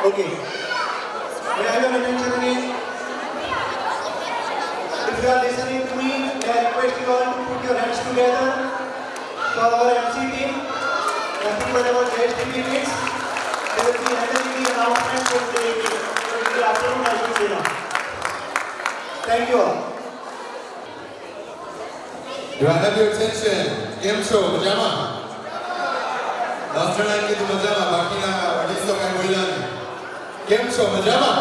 Okay. May I have your attention again? If you are listening to me, may I request you all to put your hands together for our MC team. Nothing but our JSTP kids. They will be handling the announcement for the afternoon as you see now. Thank you all. Do I have your attention? Game show, pajama. Last night kita pajama, baki na hadis to kaya bolan. Game show, pajama.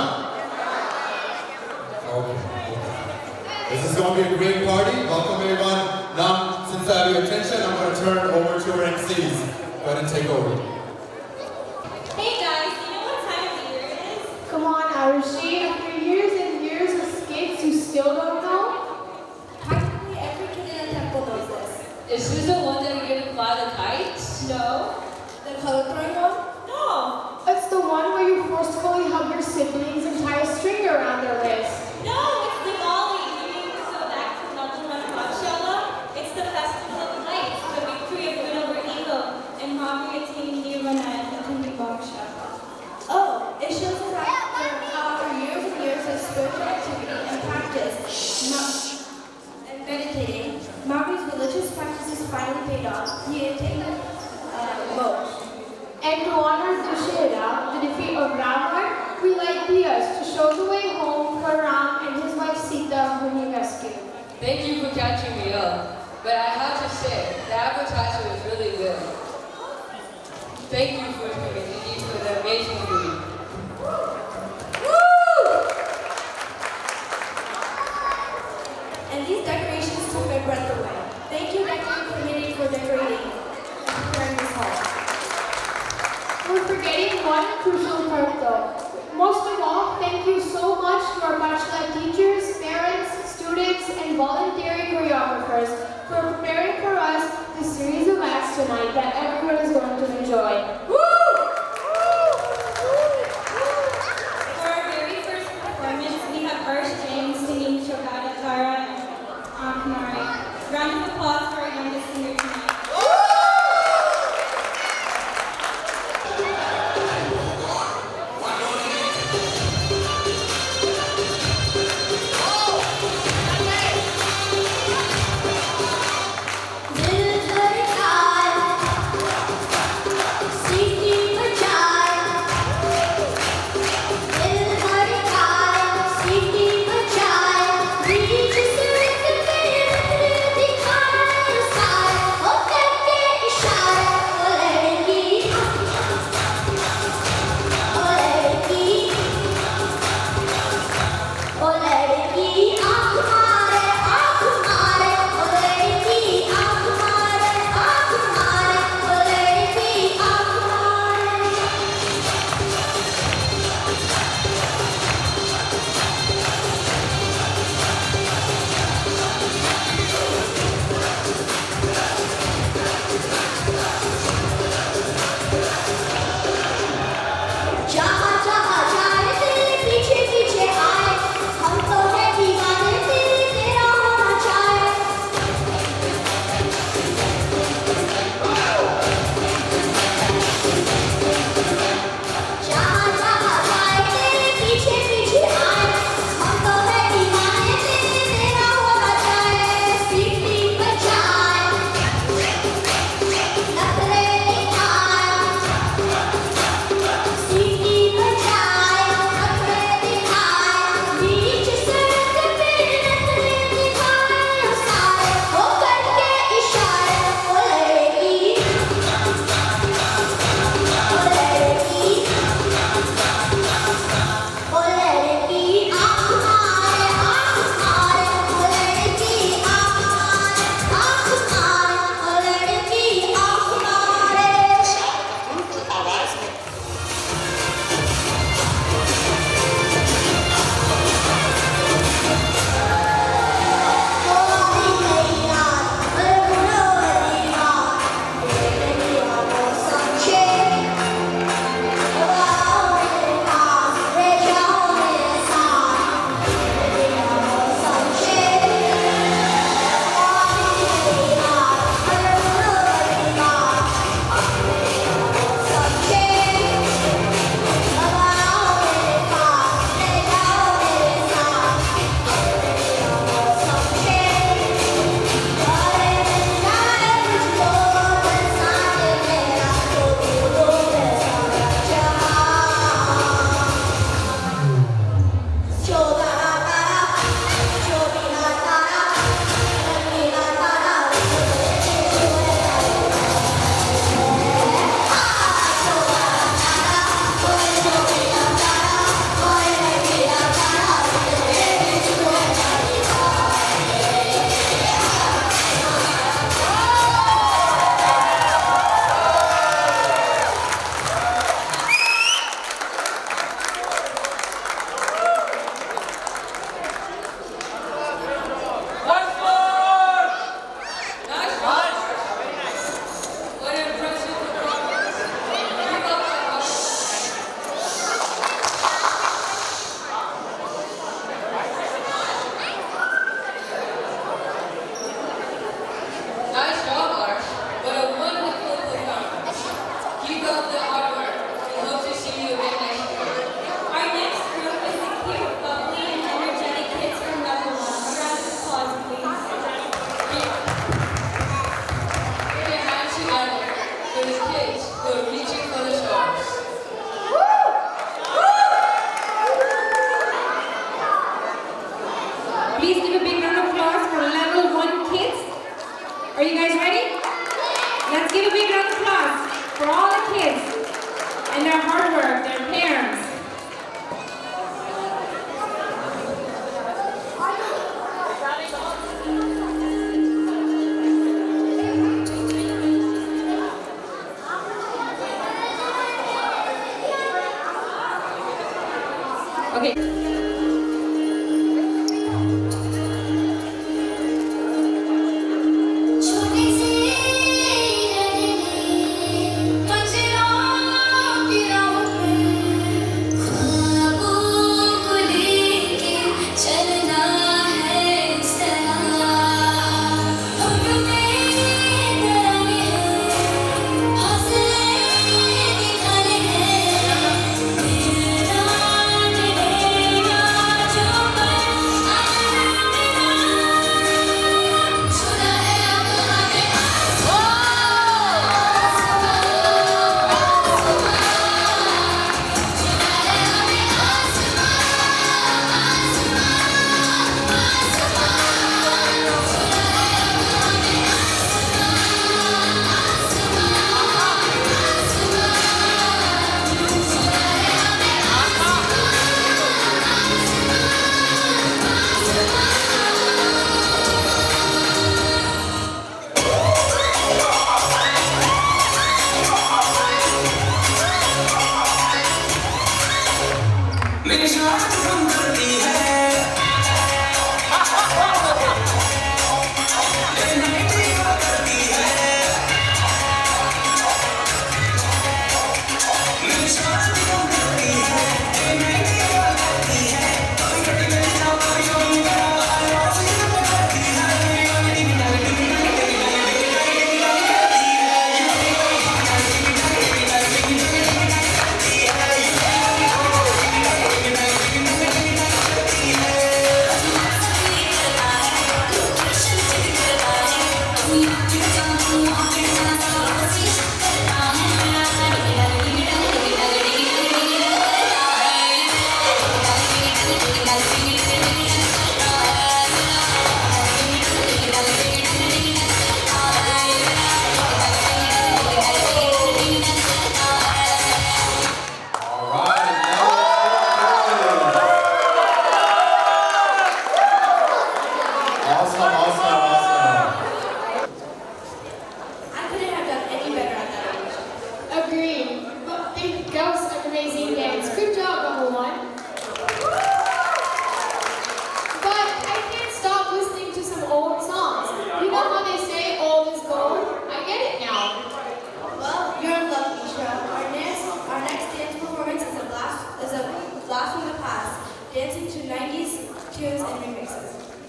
Okay. This is going to be a great party. Welcome everyone. Now, since I have your attention, I'm going to turn over to our MCs. Go ahead and take over. Hey guys, you know what time of the year it is? Come on, Arushi. After years and years of skits, you still don't know? Practically every kid in the temple knows this. Is this the one that we get to fly the kites? No. The color throwing one? No. It's the one where you forcefully hug your siblings and tie a string around their wrist. No, it's Diwali. Meaning, so back to Navratri. It's the festival of lights, the victory of good over evil, and Mahavir attaining Nirvana and attending Bhagshava. Oh, it shows us that after years and years of spiritual activity and practice, and meditating, Mahavir's religious practices finally paid off. He attained moksha. And to honor Dussehra, the defeat of Ravan, we light diyas to show the way home for Ram and his wife Sita, whom he rescued. Thank you for catching me up. But I have to say, the advertisement was really good. Thank you for the community for the amazing food. And these decorations took my breath away. Thank you, Decorating Committee, for decorating and preparing this hall. We're forgetting one crucial part though. Most of all, thank you so much to our bachelor teachers, parents, students, and voluntary choreographers for preparing for us this series of acts tonight that everyone is going to enjoy. For our very first performance, we have Jain singing Shogada Kara and Ankmari. Round of applause for our youngest singer tonight. See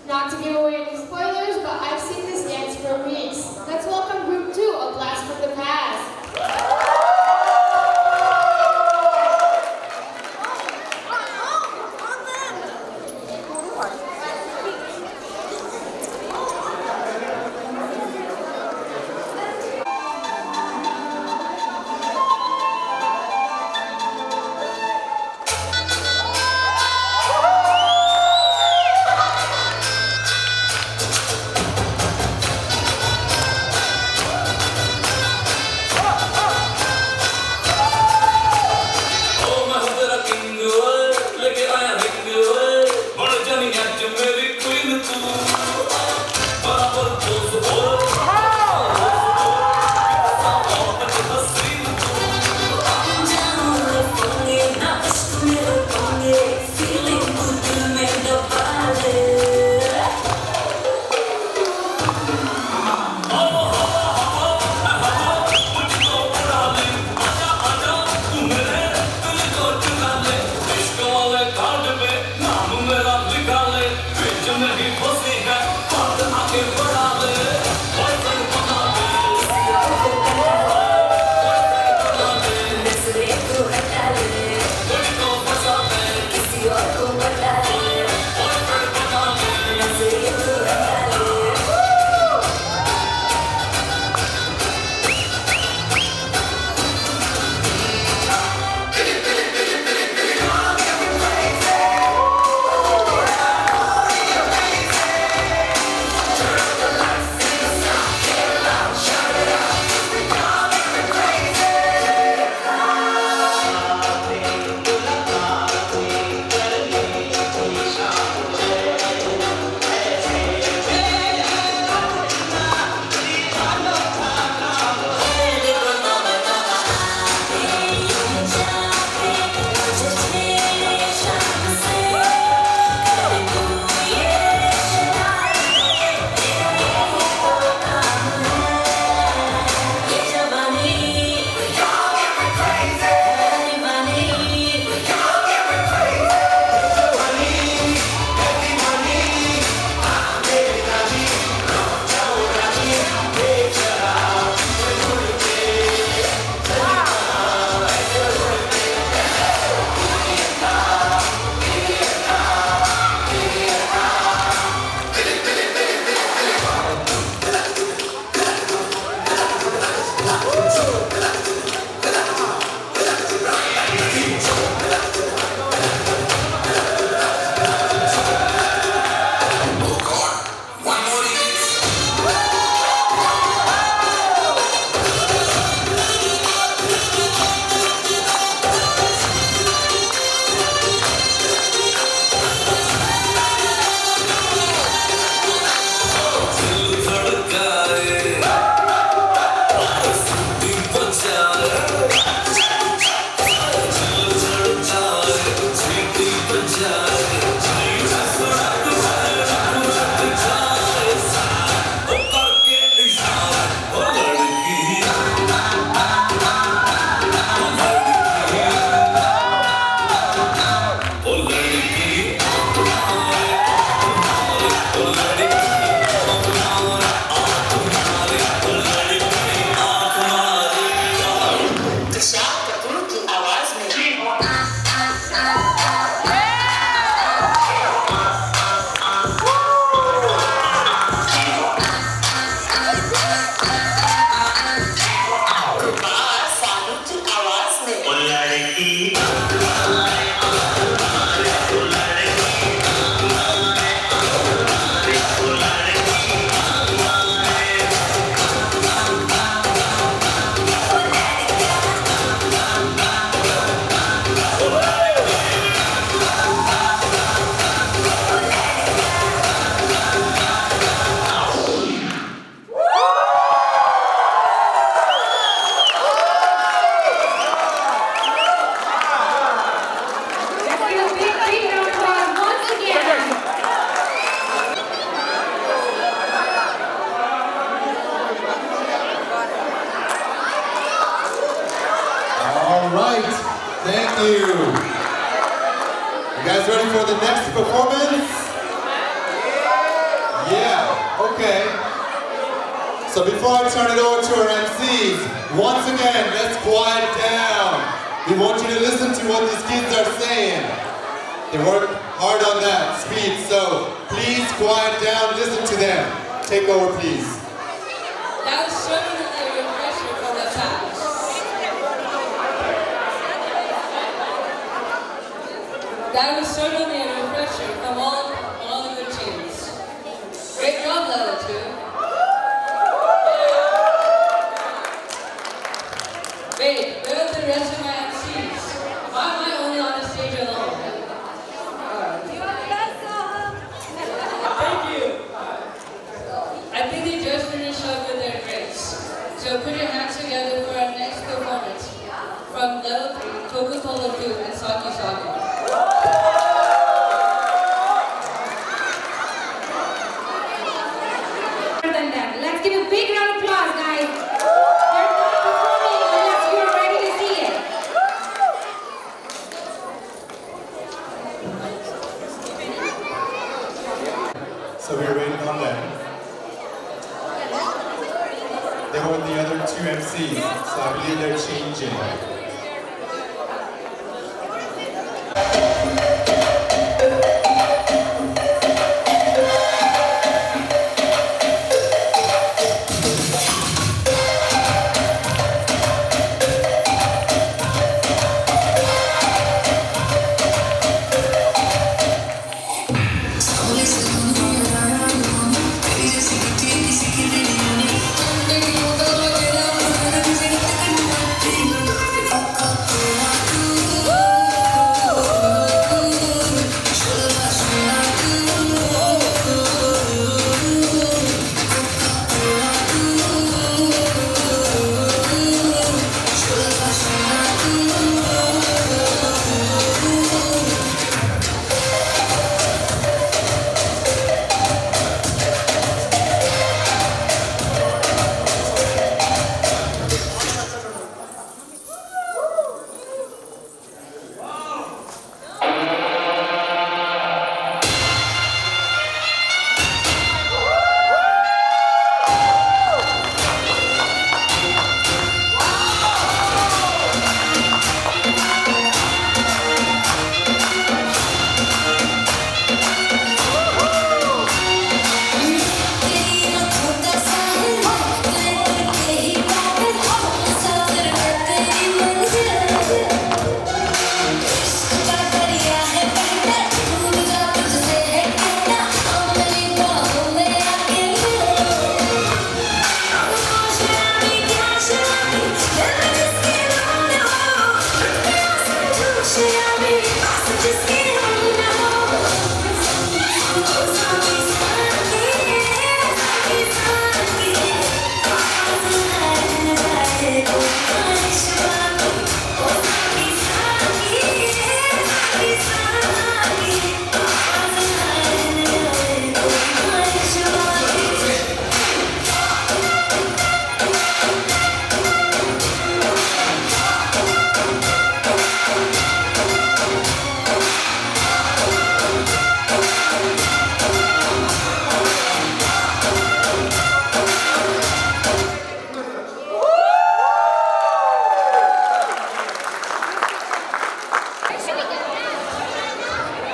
Not to give away any spoilers, but I've seen this dance for weeks. Let's welcome Group 2, A Blast from the Past. Thank you. You guys ready for the next performance? Yeah, okay. So before I turn it over to our MCs, once again, let's quiet down. We want you to listen to what these kids are saying. They work hard on that speed, so please quiet down, listen to them. Take over, please. That was certainly a refresher from the past. That was certainly a refresher from all of the teams. Great job, level 2. Wait, where are the rest of my MCs? Why am I only on the stage alone? Thank you. I think they just finished up with their drinks. So put your hands together for our next performance from level 3, Coca-Cola 2 and Saki Saki. Let's give a big round of applause, guys. They're not performing unless you're ready to see it. So we're waiting on them. They were the other two MCs, so I believe they're changing.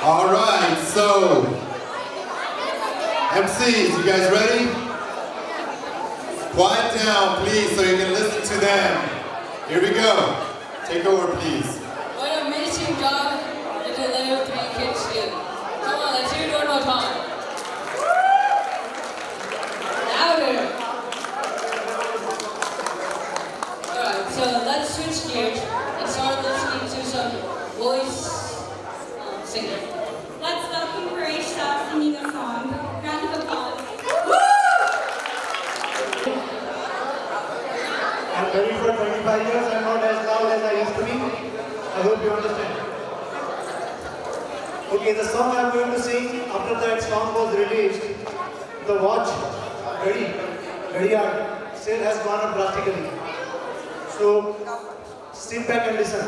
All right, so MCs, you guys ready? Quiet down, please, so you can listen to them. Here we go. Take over, please. What an amazing job did the level 3 kids do. Come on, let's hear it one more time. Louder. Alright, so let's switch gears and start listening to some voice singing. Let's welcome Parade Staff singing a song. Round of applause. I'm ready for 25 years. I'm not as loud as I used to be. I hope you understand. Okay, the song I'm going to sing after that song was released, the watch, Ghadiyaad, sale has gone up drastically. So sit back and listen.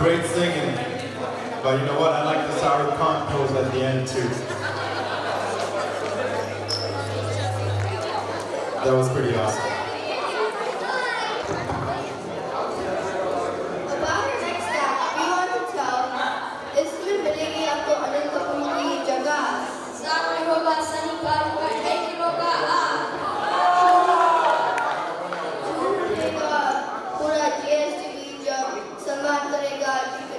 great singing. But you know what? I like the sour conch pose at the end too. That was pretty awesome. About our next act, we want to tell इसमें मिलेगी आपको अनिल कपूर की जगह साथ में होगा सनी पाल का 2.5 kilo का उठेगा पूरा जीएसटी जब सम्मान करेगा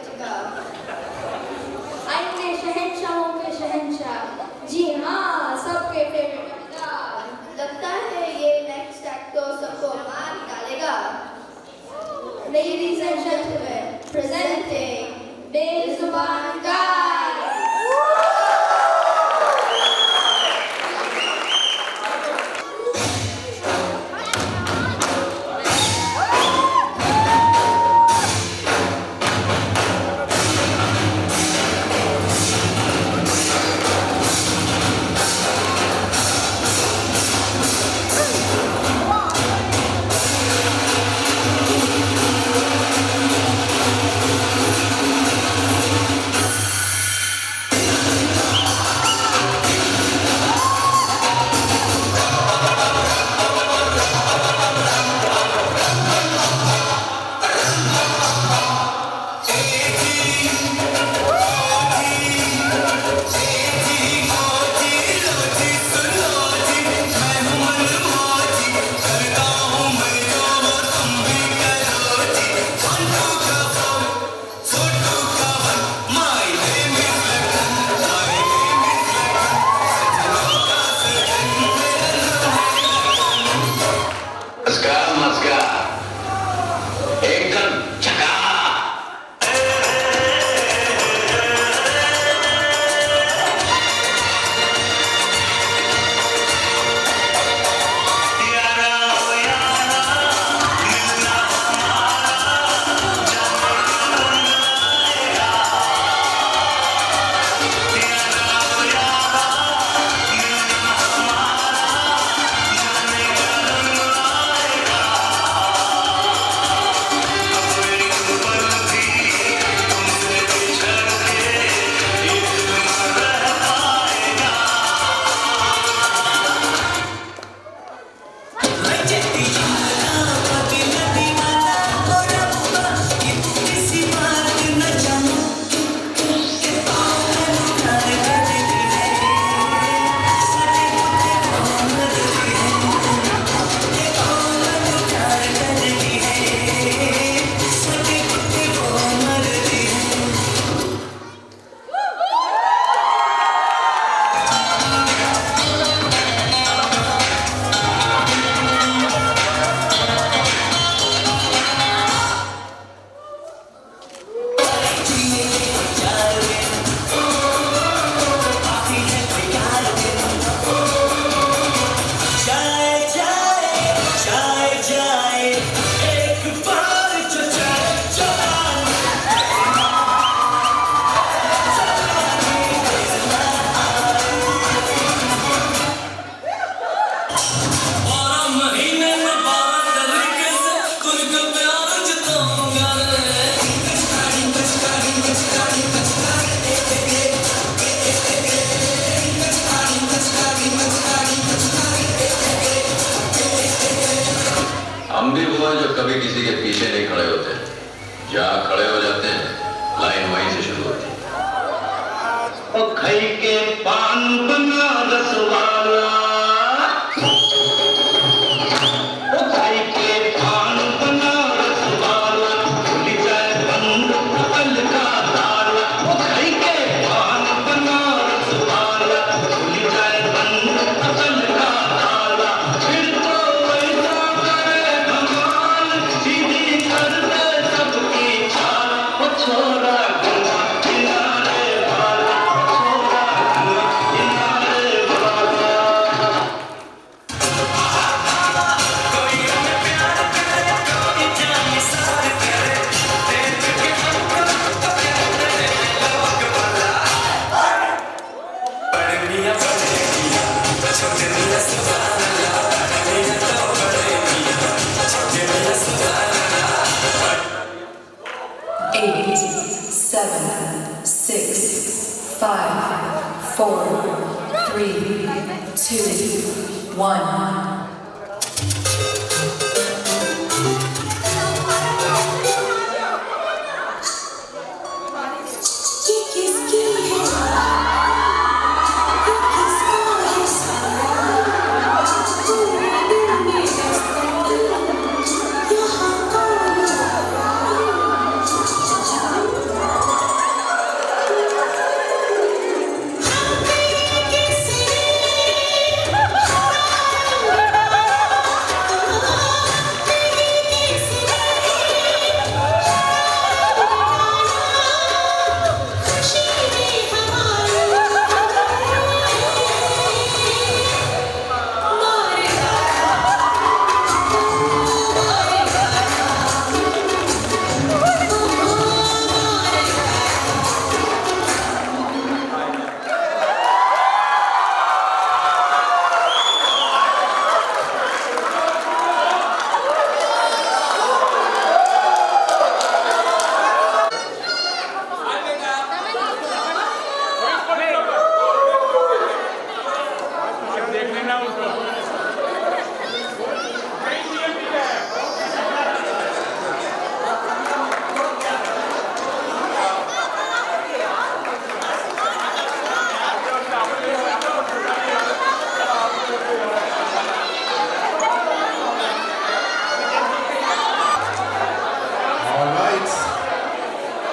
टिका आएंगे शहंशाहों के शहंशाह जी हाँ सबके फेवरेट लगता है ये नेक्स्ट एक्ट तो सबको मार डालेगा Ladies and gentlemen, presenting बेजुबान गाय हम भी वो हैं जो कभी किसी के पीछे नहीं खड़े होते, जहाँ खड़े हो जाते हैं लाइन वहीं से शुरू होती है। ओ खई के पान बनारस वाला, ओ खई के पान बनारस वाला, खुल जाए बंद अकल का ताला। ओ खई के पान बनारस वाला, खुल जाए बंद अकल का ताला। फिर तो वैसा करे भगवान, सीधी कर दे सबकी चाल। ओ छोरा गुआ किनारे वाला, छोरा गुआ किनारे वाला। कोई हमें प्यार करे, कोई जाने सार करे, देख के हमको तो कहते हैं लोग भला। बड़े मियां बड़े मियां, छोटे मियां सुभान अल्लाह। बड़े मियां तो बड़े मियां, छोटे मियां सुभान अल्लाह। 7, 6, 5, 4, 3, 2, 1.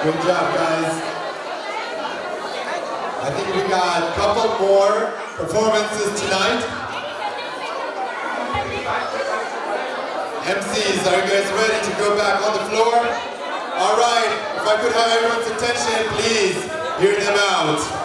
Good job, guys. I think we got a couple more performances tonight. MCs, are you guys ready to go back on the floor? All right, if I could have everyone's attention, please hear them out.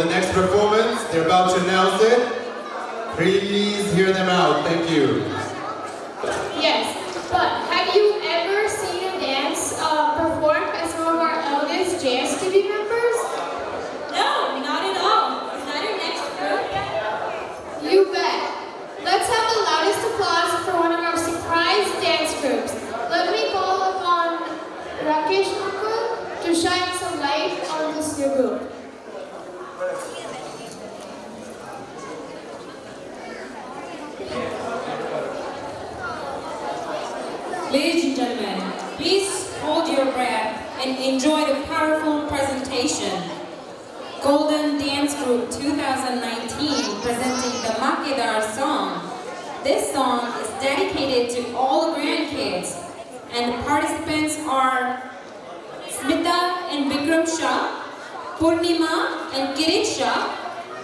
the next performance. They're about to announce it. Please hear them out. Thank you. Yes, but have you ever seen a dance performed by some of our eldest JSTV members? No, not at all. Is that our next group? You bet. Let's have the loudest applause for one of our surprise dance groups. Let me call upon Rakesh Uncle to shine some light on this new group. Ladies and gentlemen, please hold your breath and enjoy the powerful presentation. Golden Dance Group 2019 presenting the Makedar song. This song is dedicated to all the grandkids, and the participants are Smita and Vikram Shah, Purnima and Kirit Shah,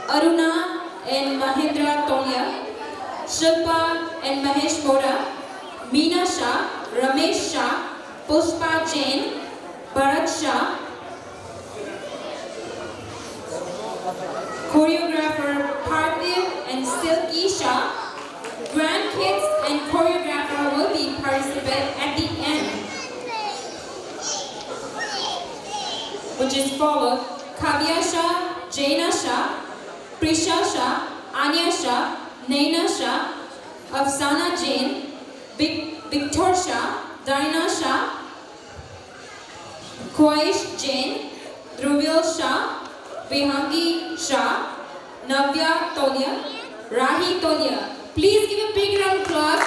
Aruna and Mahendra Tolia, Shilpa and Mahesh Boda, Meena Shah, Ramesh Shah, Pushpa Jain, Bharat Shah, choreographer Parthiv and Silky Shah. Grandkids and choreographer will be participate at the end, which is followed Kavya Shah, Jaina Shah, Prisha Shah, Anya Shah, Naina Shah, Afsana Jain, Victor Shah, Darina Shah, Khwaish Jain, Dhruvil Shah, Vihangi Shah, Navya Tolia, Rahi Tolia. Please give a big round of applause.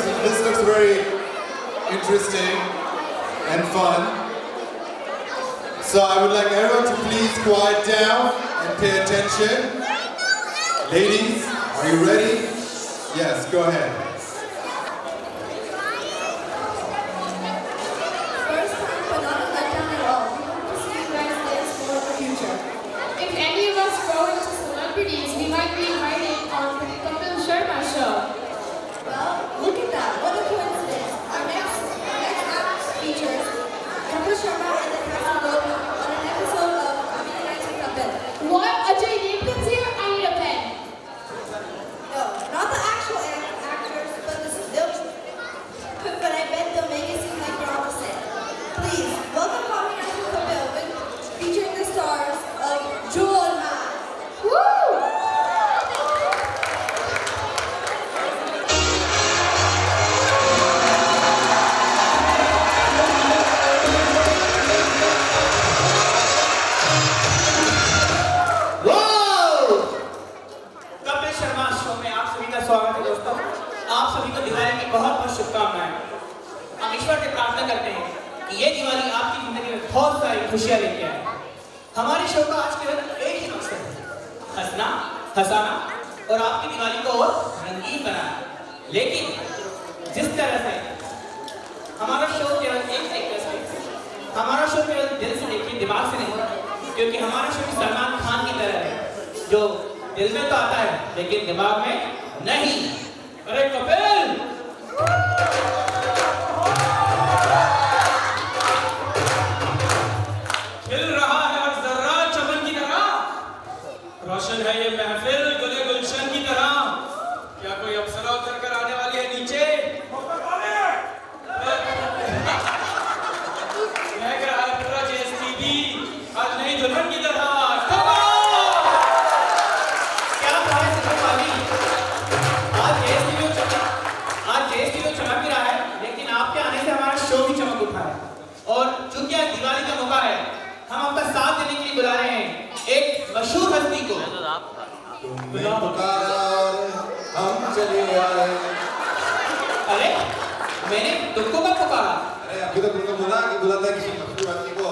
this looks very interesting and fun. So I would like everyone to please quiet down and pay attention. Ladies, are you ready? Yes, go ahead. First time, but not a letdown at all. We hope to see you guys dance for the future. If any of us grow into celebrities, we might be invited on the Kapil Sharma show. Well, look at that. What a coincidence. Our next act features Kapil Sharma and the cast of Gold on an episode of Comedy Nights with Kapil. What? Ajay Devgan's here? I need a pen. No, not the actual actors, but but I bet they'll make it seem like we're on the set. Please, welcome Comedy Nights with Kapil, featuring the stars of Jain. Woo! Kapil Sharma show में आप सभी का स्वागत है दोस्तों। आप सभी को दिवाली की बहुत बहुत शुभकामनाएं। हम ईश्वर से प्रार्थना करते हैं कि ये दिवाली आपकी जिंदगी में बहुत सारी खुशियां लेके आए। हमारे शो का आज केवल एक ही मकसद है, हंसना, हंसाना और आपकी दिवाली को और रंगीन बनाना। लेकिन जिस तरह से हमारा शो केवल एक तरीके से, हमारा शो केवल दिल से देखिए, दिमाग से नहीं, क्योंकि हमारा शो सलमान खान की तरह है, जो दिल में तो आता है लेकिन दिमाग में नहीं। अरे कपिल, खिल रहा है हर जर्रा चमन की तरह, रोशन है ये महफिल गुले गुलशन की तरह। क्या कोई अप्सरा उतर कर आने वाली है नीचे? महक रहा है पूरा JSTV आज नई दुल्हन की तरह। और चूंकि आज दिवाली का मौका है, हम आपका साथ देने के लिए बुला रहे हैं एक मशहूर हस्ती को। तुमने पुकारा और हम चले आए। अरे मैंने तुमको कब पुकारा? अरे अभी तो तुमने बोला कि बुलाता है किसी मशहूर हस्ती को।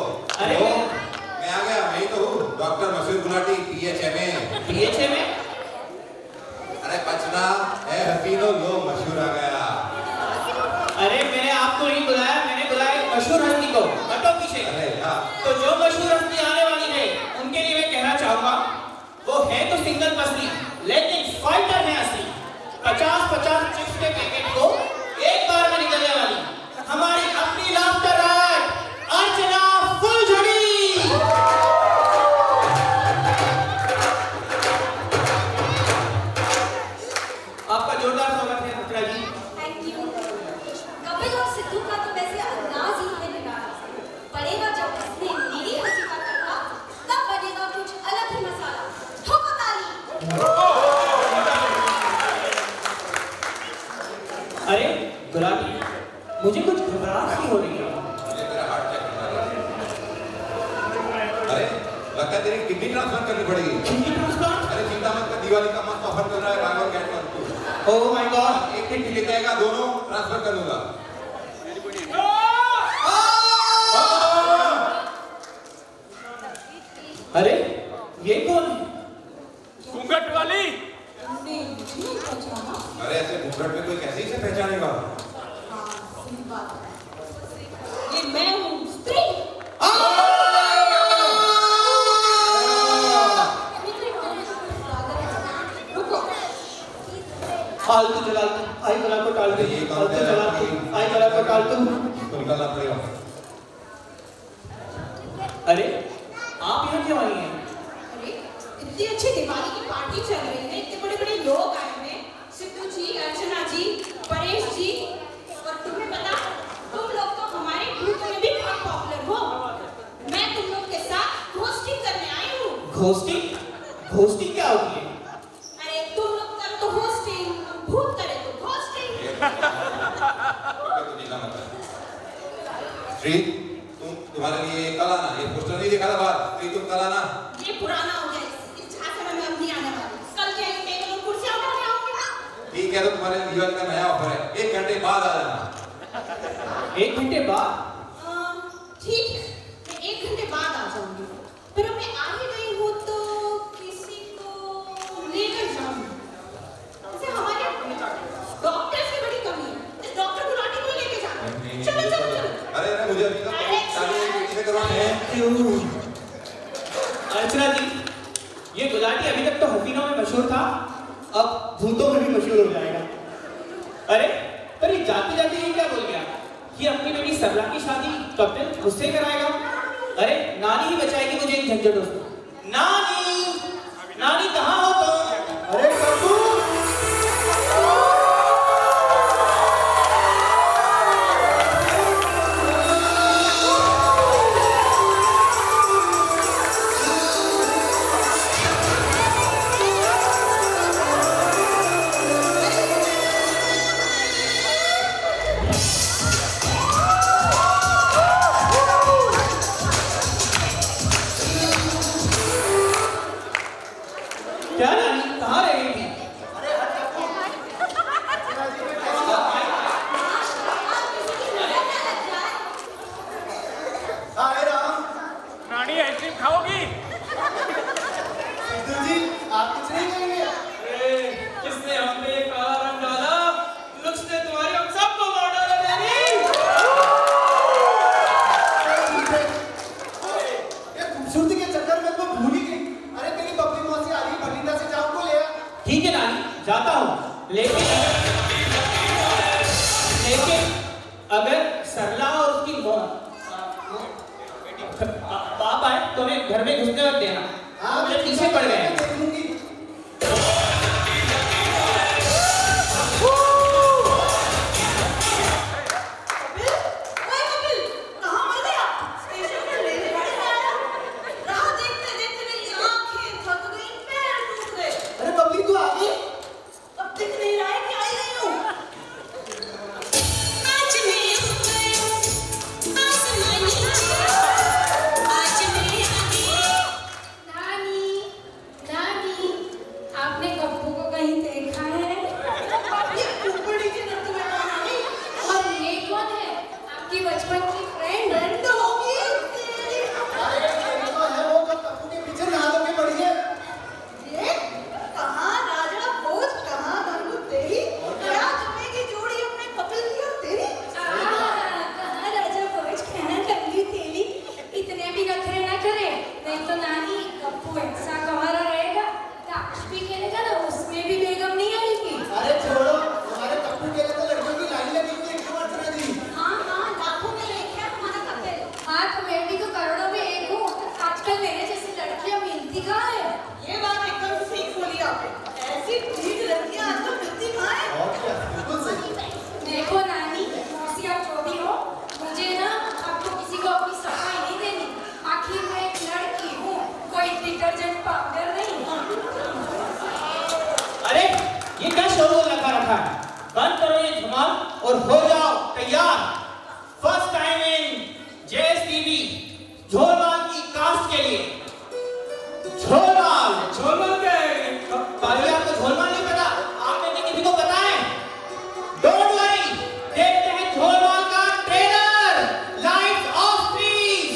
अरे मैं आ गया, मैं ही तो हूँ, डॉक्टर मशहूर गुलाटी PHA में। अरे बचना है हसीनो, लो मशहूर आ गया। अरे मैंने आपको नहीं बुलाया, मैंने बुलाया एक मशहूर हस्ती को। हटो पीछे। तो जो मशहूर हस्ती आने वाली है उनके लिए मैं कहना चाहूंगा, वो है तो सिंगल पसली लेकिन फाइटर है असली। 50-50 चिप्स के पैकेट को एक बार में निकलने वाली हमारी अपनी लाफ्टर राइड अर्चना फुलझड़ी। आपका जोरदार स्वागत है मित्रा जी। Thank you. कपिल और सिद्धू का तो वैसे अंदाज ही है निराला, पड़ेगा जब इसने मेरी हंसी का तड़का, तब बनेगा कुछ अलग ही मसाला। ठोको ताली। अरे गुलाटी, मुझे कुछ घबराहट सी हो रही है। मुझे तेरा हार्ट चेक करना है। अरे लगता है तेरी किडनी ट्रांसफर करनी पड़ेगी। Kidney transplant? अरे चिंता मत कर, दिवाली का मस्त ऑफर चल रहा है, by one get one free. Oh my God, एक किट लेके आएगा, दोनों ट्रांसफर कर दूंगा। अरे ये कौन है? घूंघट वाली। अरे ऐसे घूंघट में कोई कैसे इसे पहचानेगा? ये मैं हूँ स्त्री। फालतू जलाल आई कला को टाल दे। ये काम फालतू है जलाल आई कला को टाल दूं। तो निकालना पड़ेगा। अरे आप यहाँ क्यों आई हैं? अरे इतनी अच्छी दिवाली की पार्टी चल रही है, इतने बड़े बड़े लोग आए हैं, सिद्धू जी, अर्चना जी, परेश जी, और तुम्हें पता, तुम लोग तो हमारे ग्रुप में भी बहुत पॉपुलर हो। मैं तुम लोग के साथ होस्टिंग करने आई हूँ। घोस्टिंग? घोस्टिंग क्या होती है? अरे तुम लोग कर तो होस्टिंग, भूत करे तो घोस्टिंग। श्री, तुम्हारे लिए कल आना, ये पोस्टर नहीं देखा था बाहर, श्री तुम कल आना। ये पुराना हो गया, इस झांसे में अब नहीं आने वाली। कल क्या ये टेबल और कुर्सियां उठा के आओगे? ठीक है, तो तुम्हारे लिए दिवाली का नया ऑफर है, 1 घंटे बाद आ जाना। 1 घंटे बाद? ठीक है, मैं 1 घंटे बाद आ जाऊंगी। पर अब मैं आ ही गई हूँ तो किसी को लेकर जाऊंगी। जैसे हमारे डॉक्टर्स की बड़ी कमी है, इस डॉक्टर गुलाटी को लेके जाना। चलो चलो चलो। अरे मुझे अभी तक शादी से करवाना है। अर्चना जी, ये गुलाटी अभी तक तो हसीनों में मशहूर था, अब भूतों में भी मशहूर हो जाएगा। अरे पर ये जाते जाते ये क्या बोल गया कि अपनी बेटी सरला की शादी कपिल मुझसे कराएगा? अरे नानी ही बचाएगी मुझे इन झंझटों से। नानी, नानी कहाँ हो तुम? अरे कपूर! क्या नानी, कहाँ रह गई थी? नानी आइसक्रीम खाओगी? जी आप कुछ नहीं कहेंगे? किसने हम पे काला रंग डाला? लुक्स ने तुम्हारे हम सबको मार डाला नानी। ये खूबसूरती के चक्कर में तो भूल ही गई। अरे तेरी बबली मौसी आ रही, बलिंदा से जाओ को ले आ। ठीक है नानी, जाता हूँ। लेकिन अगर सरला और उसकी बाप आए तो उन्हें घर में घुसने मत देना। हाँ, मेरे पीछे पड़ गए हैं। देखूंगी। अरे बबली तू आ गई? नानी, नानी, आपने गप्पू को कहीं देखा है? और ये कौन है? आपकी बचपन की फ्रेंड? अरे ये तो है वो जो कप्पू के पीछे नहा के पड़ी है। इतने भी नखरे ना करे, नहीं तो नानी गप्पू ऐसा गंवारा रहेगा, ताश भी खेलेगा ना, उसमें भी बेगम नहीं आएगी। अरे छोड़ो, हमारे कप्पू के लिए तो लड़कियों की लाइन लगी हुई है एक अर्चना जी। हाँ, तो मैं भी तो करोड़ों में एक हूँ। आजकल मेरे जैसी लड़कियाँ मिलती कहाँ है? और क्या, बिल्कुल सही। देखो नानी, मौसी आप जो भी हो, मुझे ना आपको किसी को अपनी सफाई नहीं देनी। आखिर मैं एक लड़की हूँ, कोई डिटर्जेंट पाउडर नहीं। अरे ये क्या शोर लगा रखा है? बंद करो ये धमाल और हो जाओ तैयार। फर्स्ट टाइम इन जेएसटीवी झोलमाल की कास्ट के लिए। झोलमाल क्या है? भाई आपको झोलमाल नहीं पता? आप में से किसी को पता है? डोंट वरी, देखते हैं झोलमाल का trailer. Lights off please.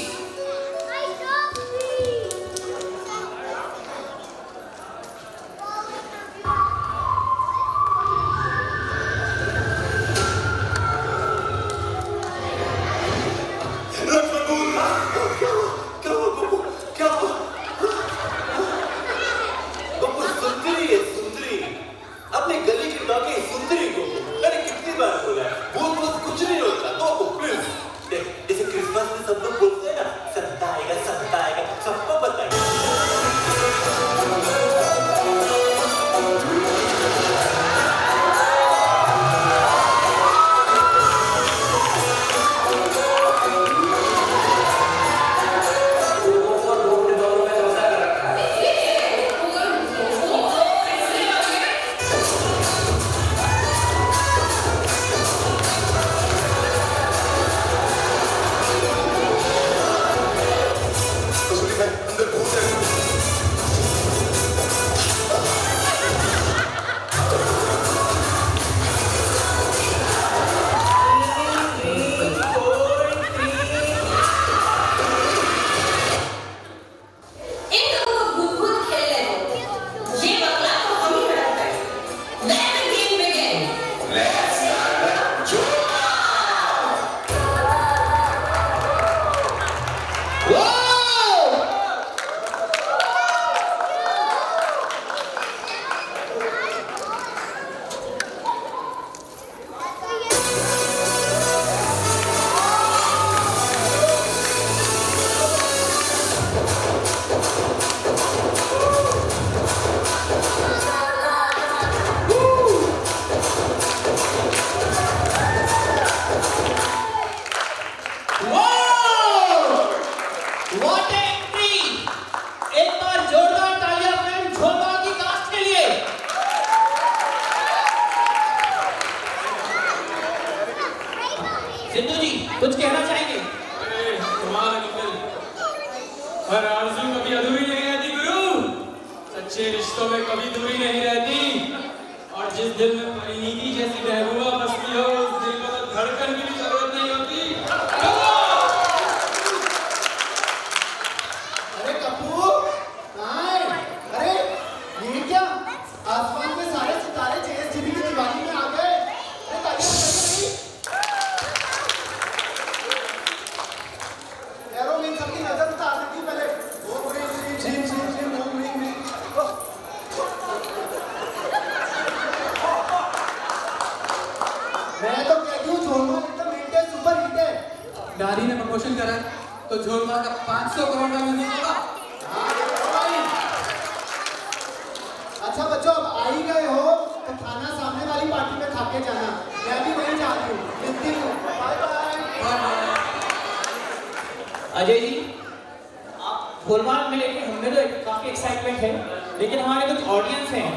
Sidhu ji कुछ कहना चाहेंगे? हर आरज़ू कभी अधूरी नहीं रहती गुरु, सच्चे रिश्तों में कभी दूरी नहीं रहती, और जिस दिल में परिणीति जैसी महबूबा बसती हो उस दिल को तो धड़कन की भी जरूरत नहीं होती। अरे कपूर, कहाँ है? अरे ये क्या? आसमान में सारे सितारे JSTV की दिवाली में आ गए। अरे तालियां बजाइए नहीं? यारों में इन सबकी नजर उतार देती पहले। ओम ह्रीं ह्रीं झीं झीं झीं ओम ह्रीं ह्रीं। मैं तो कहती हूँ झोलमाल एकदम हिट है, सुपर हिट है। दादी ने प्रमोशन करा तो झोलमाल का 500 करोड़ का म्यूजिक होगा। अच्छा बच्चों, अब आ ही गए हो तो खाना सामने वाली पार्टी में खा के जाना। मैं भी वहीं जाती हूँ। मिलती हूँ। Bye bye. अजय जी, आप झोलमाल में लेके हमें तो काफी एक्साइटमेंट है, लेकिन हमारे कुछ ऑडियंस हैं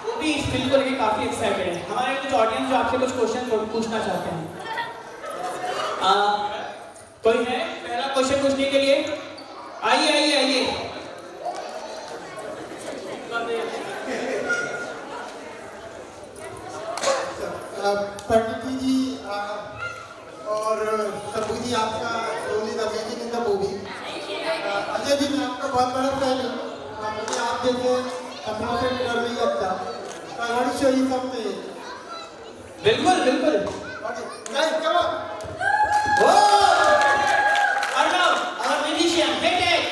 वो भी इस फिल्म को लेके काफी एक्साइटेड हैं। हमारे कुछ ऑडियंस जो आपसे कुछ क्वेश्चन पूछना चाहते हैं। कोई है पहला क्वेश्चन पूछने के लिए? आइए आइए आइए। पंडित जी और कपूर जी, आपका role is amazing in the movie. Ajay ji, मैं आपका बहुत बड़ा फैन हूँ। मुझे आप जैसे कपड़ों से डर नहीं लगता। I want to show you something. बिल्कुल बिल्कुल। Guys come on. Arnav, our musician, hit it.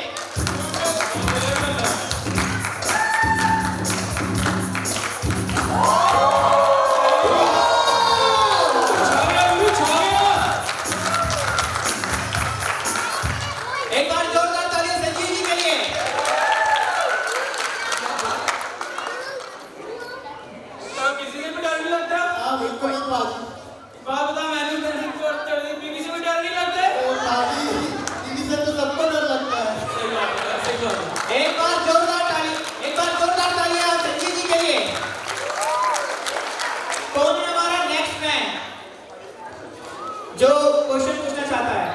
एक बार जोरदार तालियां संजीव जी के लिए। तो किसी से भी डर नहीं लगता? हाँ बिल्कुल नहीं बाजी। बात बता, मैंने किसी से भी डर नहीं लगता? टीवी से तो सबको डर लगता है। एक बार जोरदार तालियां संजीव जी के लिए। कौन है हमारा नेक्स्ट मैन जो क्वेश्चन पूछना चाहता है?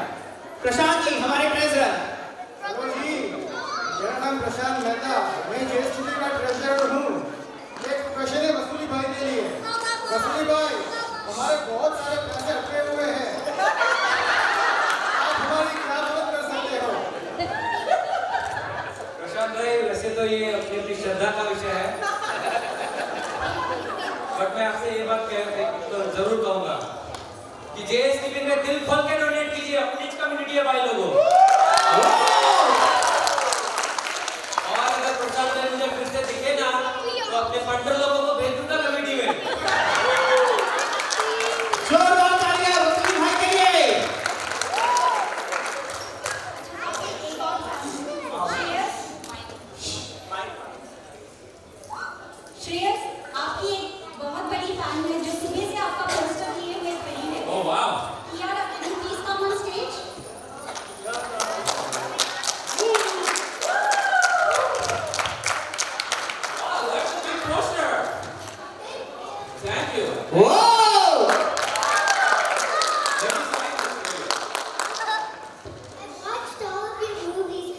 प्रशांत जी, हमारे ट्रेजरर। हेलो जी, मेरा नाम प्रशांत मेहता, मैं JSTV का ट्रेजरर हूँ। एक क्वेश्चन है वसूली भाई के लिए। वसूली भाई, हमारे बहुत सारे पैसे अटके हुए हैं, आप हमारी क्या मदद कर सकते हो? प्रशांत भाई, वैसे तो ये अपनी अपनी श्रद्धा का विषय है, बट मैं आपसे ये बात तो जरूर कहूँगा कि JSTV में दिल खोल के डोनेट कीजिए, अपनी कम्युनिटी है भाई लोगों। और अगर प्रशांत भाई मुझे फिर से दिखे ना तो अपने फंडर लोगों को भेज दूंगा कमेटी में। जोरदार तालियां वसूली भाई के लिए। श्रेयस, आपकी एक बहुत बड़ी फैन है जो सुबह से आपका पोस्टर लिए हुए खड़ी है। ओह वाह। यार, please come on stage. Thank you. Whoa! I've watched all of your movies.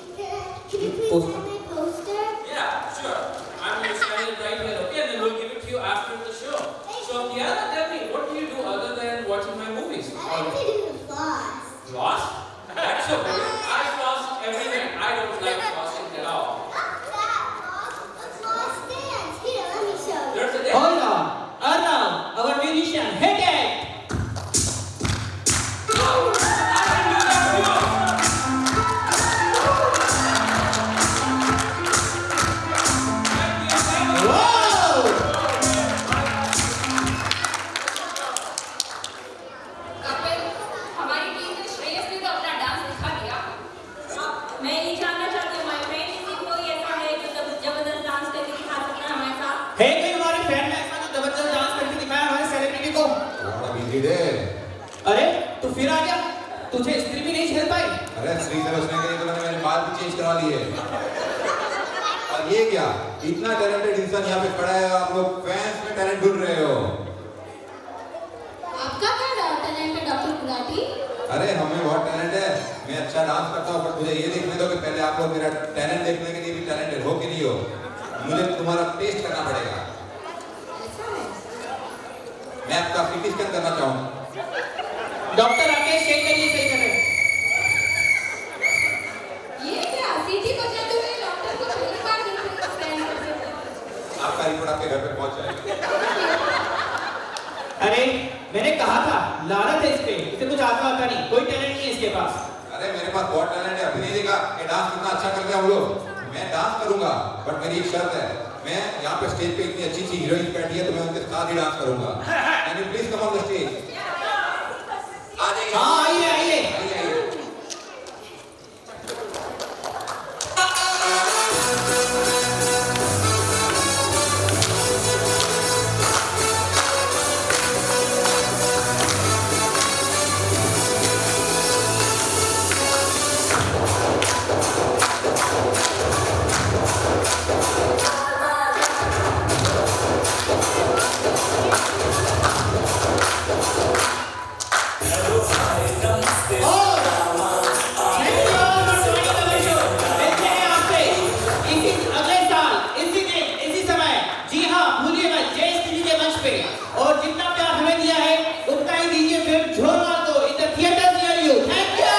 Can you please send my poster? Yeah, sure. I'm going to scan it right here, okay? And then we'll give it to you after the show. So, Kiara, tell me, what do you do other than watching my movies? I like to do the floss. Floss? That's so good. I floss everything. I don't like flossing at all. Not that floss. The floss dance. Here, let me show you. There's a dance. Hold on. Arnav, our musician, hit it. हमारी team ने श्रेयस ने तो अपना dance दिखा दिया। मैं ये जानना चाहती हूँ, माय फ्रेंड, इसी कोई ऐसा है जो जबरदस्त डांस करके दिखा सकता है हमारे साथ? है कोई हमारे फैन में ऐसा जो जबरदस्त डांस करके दिखाया हमारे सेलिब्रिटी को? अरे तू फिर आ गया, तुझे स्त्री भी नहीं झेल पाई? अरे स्त्री से बचने के लिए तो मैंने मेरे बाल भी चेंज करवा लिए। और ये क्या, इतना टैलेंटेड इंसान यहाँ पे खड़ा है, आप लोग फैंस में टैलेंट ढूंढ रहे हो। आपका क्या टैलेंट है डॉक्टर गुलाटी? मैं अच्छा डांस करता हूँ, पर मुझे ये देखने दो कि पहले आप लोग मेरा टैलेंट देखने के लिए भी टैलेंटेड हो कि नहीं हो। मुझे तुम्हारा टेस्ट करना पड़ेगा। मैं आपका सीटी स्कैन करना चाहूँ। डॉक्टर राकेश चेक करिए, सही कर रहे हैं। ये क्या सीटी को जाते हुए डॉक्टर को पहली बार स्कैन करते हैं। आपका रिपोर्ट आपके घर पे पहुंच जाएगा। अरे मैंने कहा था लानत है इस पे, इसे कुछ आता नहीं, कोई टैलेंट नहीं है इसके पास। अरे मेरे पास बहुत टैलेंट है, अभी नहीं देखा कि डांस कितना अच्छा करते हैं हम लोग। मैं डांस करूंगा, बट मेरी एक शर्त है, मैं यहाँ पे स्टेज पे इतनी अच्छी हीरोइन बैठी है तो मैं उनके साथ ही डांस करूंगा। Can you please come on the stage? आ जाइए। हाँ आइए आइए। और जितना प्यार हमें दिया है उतना ही दीजिए फिर जोरदार दो in the theatre near you. Thank you.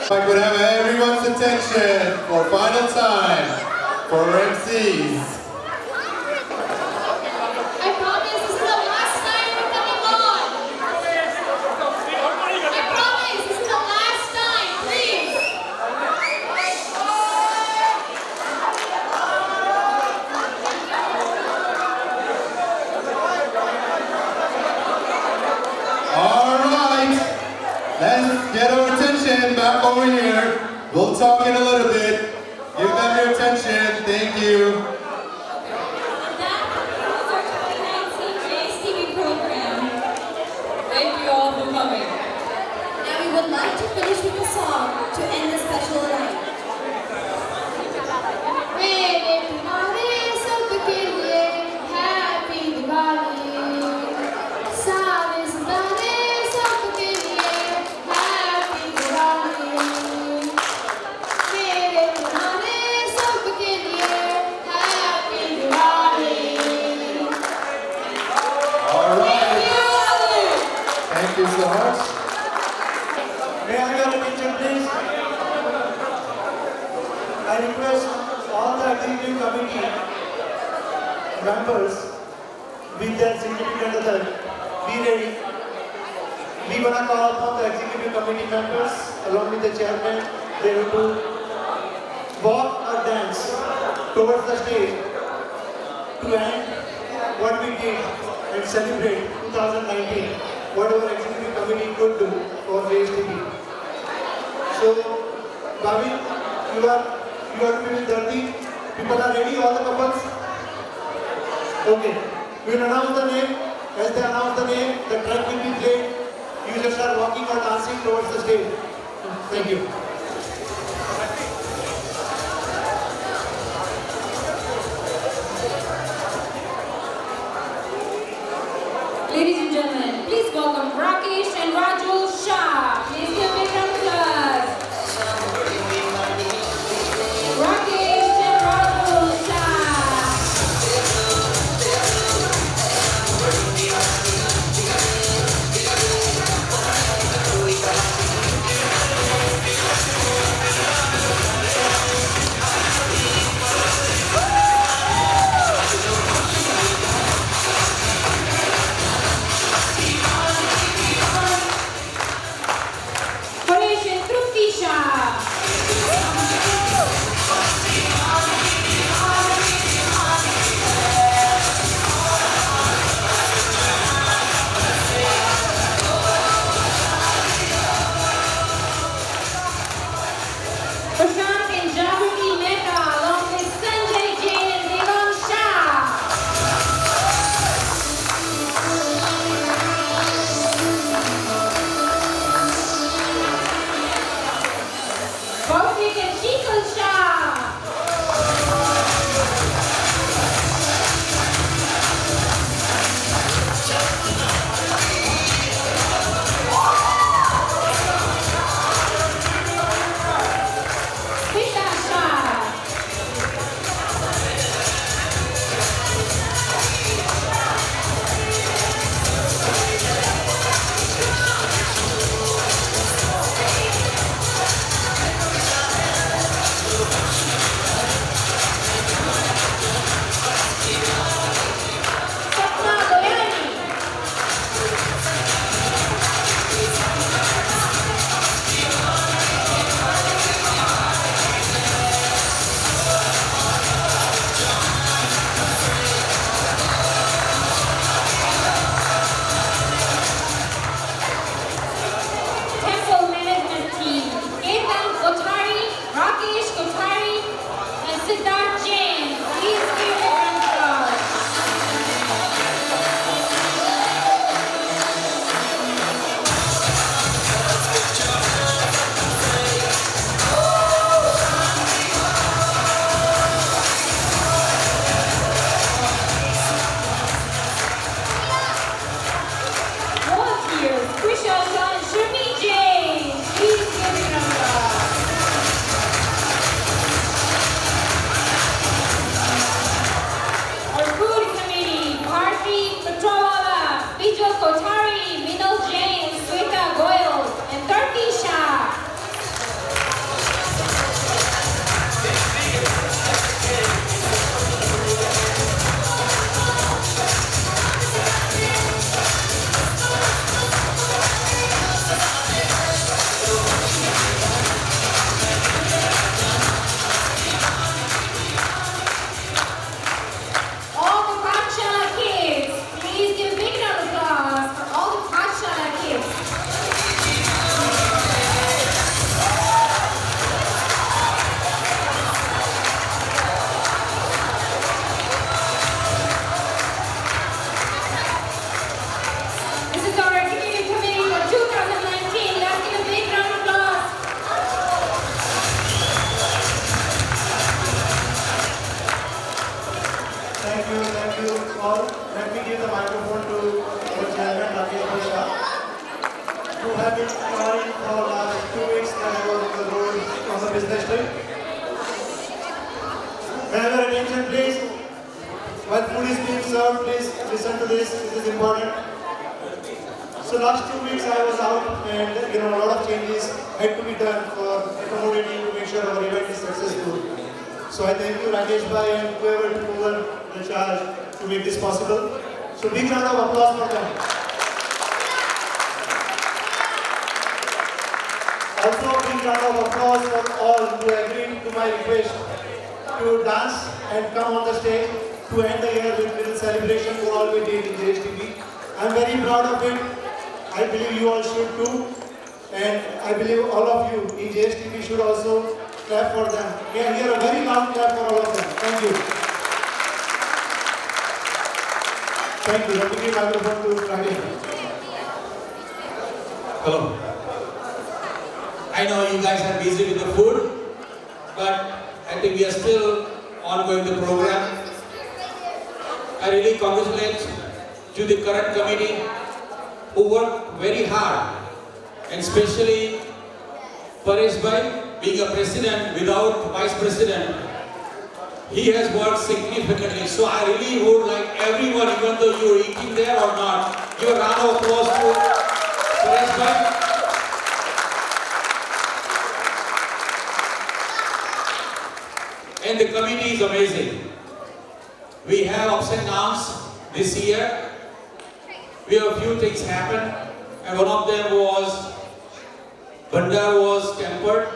I could have everyone's attention for final time for our MCs. I promise this is the last time we're coming on. I promise this is the last time, please. All right, let's get our attention back over here. We'll talk in a little bit. Give them your attention. Thank you. Thank you all for coming. Now we would like to finish with a song to end the special night. मेरे तुम्हारे सबके लिए Happy Diwali. सारे सितारे सबके लिए Happy Diwali. मेरे तुम्हारे सबके लिए Happy Diwali. All right. Thank you so much. May I have your attention, please? I request all the executive committee members with their significant other be ready. We gonna call upon the executive committee members along with the chairman. They have to walk or dance towards the stage to end what we did and celebrate 2019. Whatever executive committee could do for JSTP. So, Bobby, you are to be with 30. People are ready, all the couples? Okay. We will announce the name. As they announce the name, the track will be played. You just start walking or dancing towards the stage. Thank you. Ladies and gentlemen, please welcome Rakesh and Rajul Shah. Please give a big round of applause. Rakesh and Rajul Shah. Thank you all. Let me give the microphone to our chairman, Rakesh Shah, who have been calling for last 2 weeks that I was on the road on the business trip. May I have your attention, please? While food is being served, please listen to this. This is important. So last 2 weeks I was out, and a lot of changes had to be done for accommodating to make sure our event is successful. So I thank you, Rakesh Bhai, and whoever took over the charge to make this possible. So big round of applause for them. Also big round of applause for all who agreed to my request to dance and come on the stage to end the year with little celebration for all we did in JSTV. I'm very proud of it. I believe you all should too. And I believe all of you in JSTV should also clap for them. May I hear a very loud clap for all of them. Thank you. Thank you. Let me give microphone to Rakesh. Hello. I know you guys are busy with the food, but I think we are still ongoing the program. I really congratulate to the current committee who worked very hard, and especially Paresh Bhai, being a president without vice president, he has worked significantly. So I really would like everyone, even though you're eating there or not, give a round of applause to Paresh Bhai. And the committee is amazing. We have ups and downs this year. We have a few things happen, and one of them was Bandar was tempered.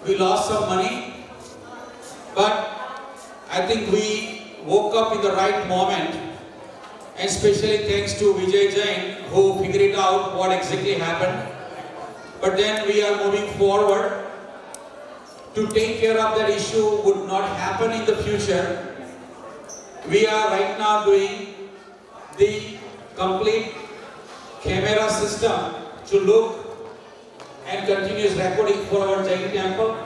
We lost some money, but I think we woke up in the right moment, and especially thanks to Jain who figured it out what exactly happened. But then we are moving forward to take care of that issue would not happen in the future. We are right now doing the complete camera system to look and continuous recording for our Jain temple,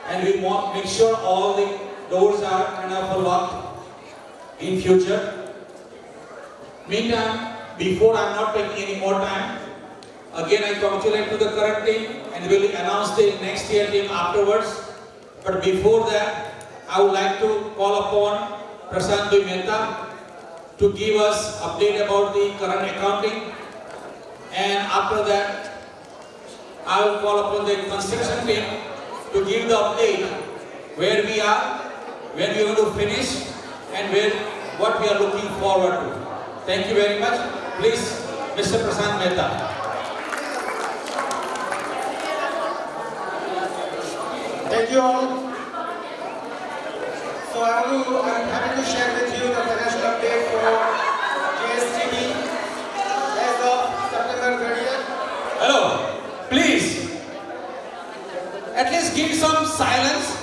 and we want to make sure all the doors are kind of locked in future. Meantime, before I'm not taking any more time, again I congratulate to the current team, and we'll announce the next year team afterwards. But before that, I would like to call upon Prashant Mehta to give us update about the current accounting, and after that I will call upon the construction team to give the update where we are, when we are going to finish, and what we are looking forward to. Thank you very much. Please, Mr. Prashant Mehta. Thank you all. So I'm happy to share with you the financial update for JSTV as of September 30th. Hello, please, at least give some silence.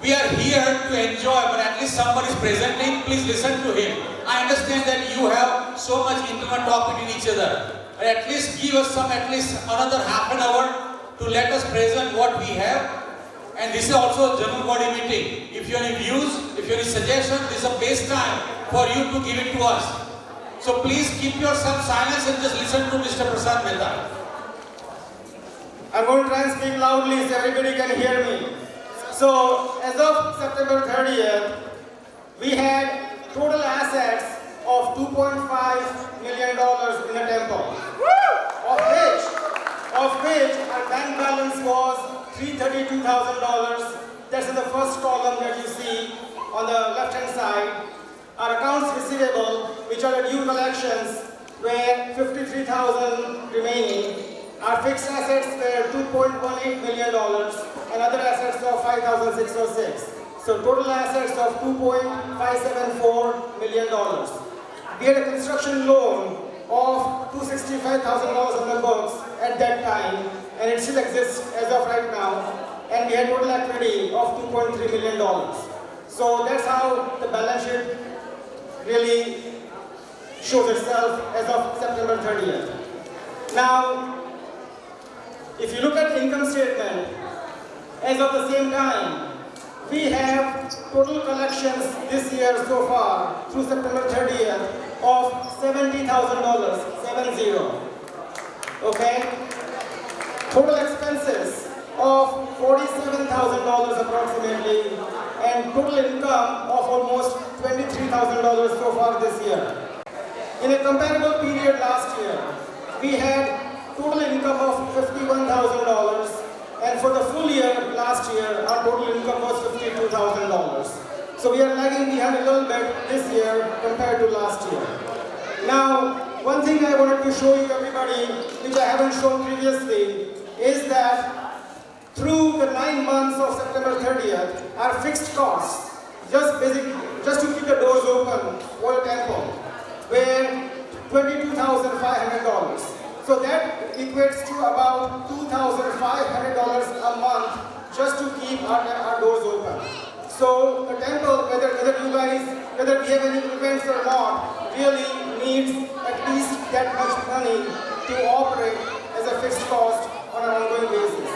We are here to enjoy, but at least somebody is presenting. Please listen to him. I understand that you have so much intimate talk between each other, but at least give us at least another half an hour to let us present what we have. And this is also a general body meeting. If you have any views, if you have any suggestions, this is the best time for you to give it to us. So please keep yourself silent and just listen to Mr. Prashant Mehta. I'm going to try and speak loudly so everybody can hear me. So, as of September 30th, we had total assets of $2.5 million in the temple, of which our bank balance was $332,000. That's in the first column that you see on the left-hand side. Our accounts receivable, which are the due collections, were $53,000 remaining. Our fixed assets were $2.18 million and other assets of $5,606. So total assets of $2.574 million. We had a construction loan of $265,000 on the books at that time, and it still exists as of right now. And we had total equity of $2.3 million. So that's how the balance sheet really shows itself as of September 30th. Now, if you look at the income statement, as of the same time, we have total collections this year so far through September 30th of $70,000, 70. Okay? Total expenses of $47,000 approximately, and total income of almost $23,000 so far this year. In a comparable period last year, we had total income of $51,000, and for the full year last year, our total income was $52,000. So we are lagging behind a little bit this year compared to last year. Now, one thing I wanted to show you everybody, which I haven't shown previously, is that through the 9 months of September 30th, our fixed costs, just to keep the doors open for a temple, were $22,500. So that equates to about $2,500 a month just to keep our doors open. So the temple, whether we have any events or not, really needs at least that much money to operate as a fixed cost on an ongoing basis.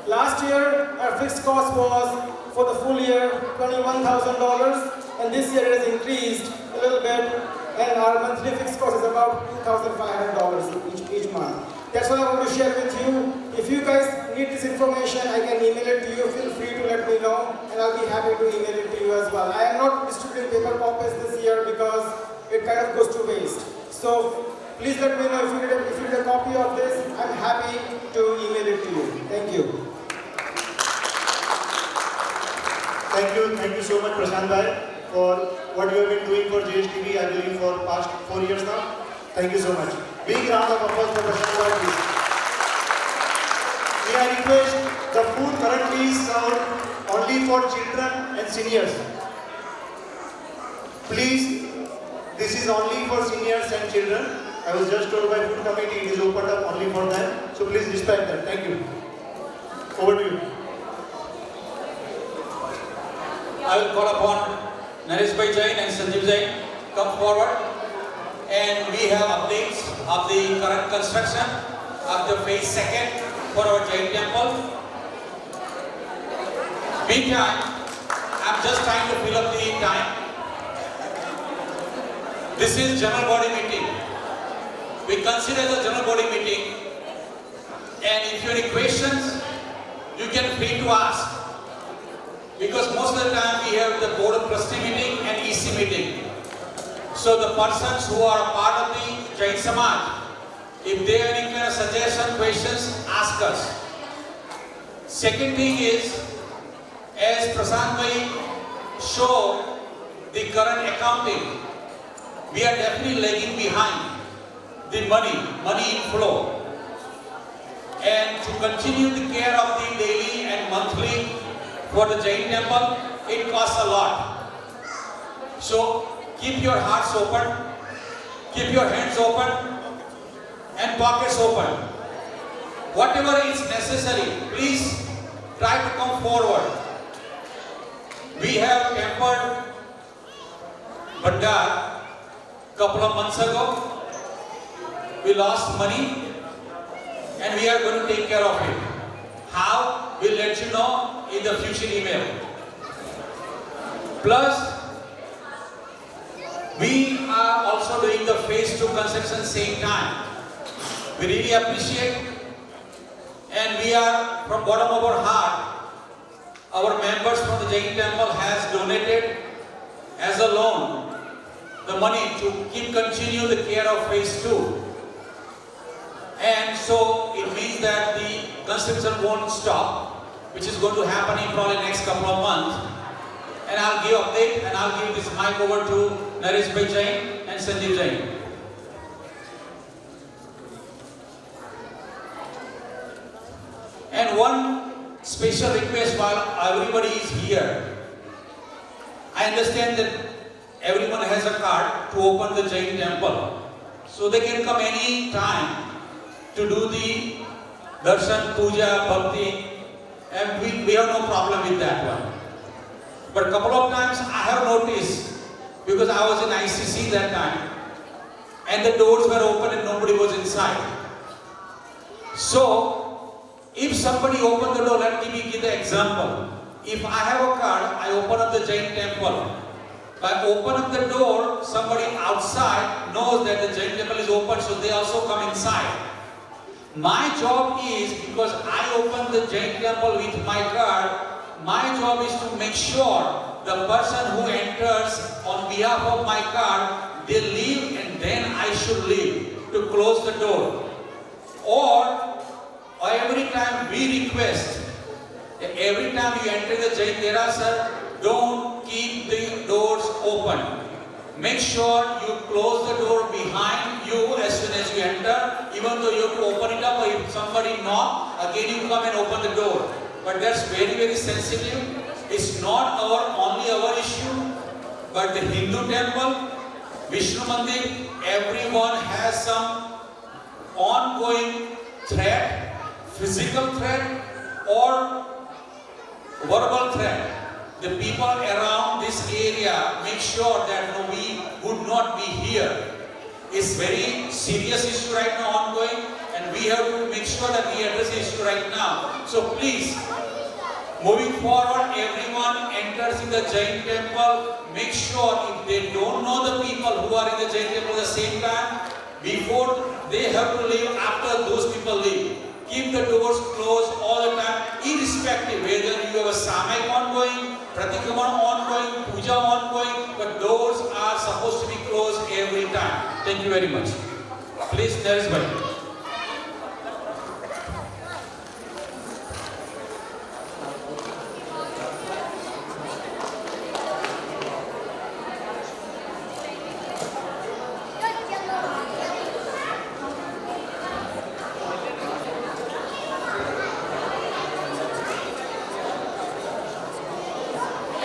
Last year, our fixed cost was, for the full year, $21,000, and this year it has increased a little bit, and our monthly fixed cost is about $2,500 each month. That's what I want to share with you. If you guys need this information, I can email it to you. Feel free to let me know, and I'll be happy to email it to you as well. I am not distributing paper copies this year because it kind of goes to waste. So please let me know if you need a copy of this. I'm happy to email it to you. Thank you. Thank you so much, Prashant Bhai, for what you have been doing for JSTV, I believe, for past 4 years now. Thank you so much. Big round of applause for Prashant Bhai, please. May I request, the food currently is served only for children and seniors. Please, this is only for seniors and children. I was just told by food committee it is opened up only for them. So please respect that. Thank you. Over to you. I will call upon Naresh Jain and Sanjeev Jain come forward, and we have updates of the current construction of the phase 2nd for our Jain temple. Meantime, I'm just trying to fill up the time. This is general body meeting. We consider the general body meeting, and if you have any questions, you can free to ask. Because most of the time we have the board of trustee meeting and EC meeting. So the persons who are a part of the Jain Samaj, if they have any kind of suggestion, questions, ask us. Second thing is, as Prashant Bhai showed the current accounting, we are definitely lagging behind the money inflow. And to continue the care of the daily and monthly for the Jain temple, it costs a lot. So keep your hearts open, keep your hands open, and pockets open. Whatever is necessary, please try to come forward. We have tempered Bandar couple of months ago. We lost money, and we are going to take care of it. How? We'll let you know in the future email. Plus, we are also doing the phase 2 construction same time. We really appreciate, and we are from bottom of our heart, our members from the Jain temple has donated as a loan the money to continue the care of phase 2. And so it means that the construction won't stop, which is going to happen in probably next couple of months. And I'll give update, and I'll give this mic over to Naresh Jain and Sanjeev Jain. And one special request while everybody is here. I understand that everyone has a card to open the Jain temple. So they can come any time to do the darshan, puja, bhakti, and we have no problem with that one. But a couple of times I have noticed, because I was in ICC that time, and the doors were open and nobody was inside. So, if somebody opened the door, let me give the example. if I have a card, I open up the Jain temple. By open up the door, somebody outside knows that the Jain temple is open, so they also come inside. My job is, because I open the Jain temple with my card, my job is to make sure the person who enters on behalf of my card, they leave and then I should leave to close the door. Or every time we request, every time you enter the Jain Dera, sir, don't keep the doors open. Make sure you close the door behind you as soon as you enter, even though you have to open it up, or if somebody knock, again you come and open the door. But that's very, very sensitive. It's not only our issue, but the Hindu temple, Vishnu Mandir, everyone has some ongoing threat, physical threat or verbal threat. The people around this area make sure that we would not be here. It's very serious issue right now ongoing, and we have to make sure that we address the issue right now. So please, moving forward, everyone enters in the Jain temple, make sure if they don't know the people who are in the Jain temple at the same time, before they have to leave, after those people leave. Keep the doors closed all the time, irrespective whether you have a Samaj ongoing, Pratikraman ongoing, Puja ongoing, but doors are supposed to be closed every time. Thank you very much. Please, there is one.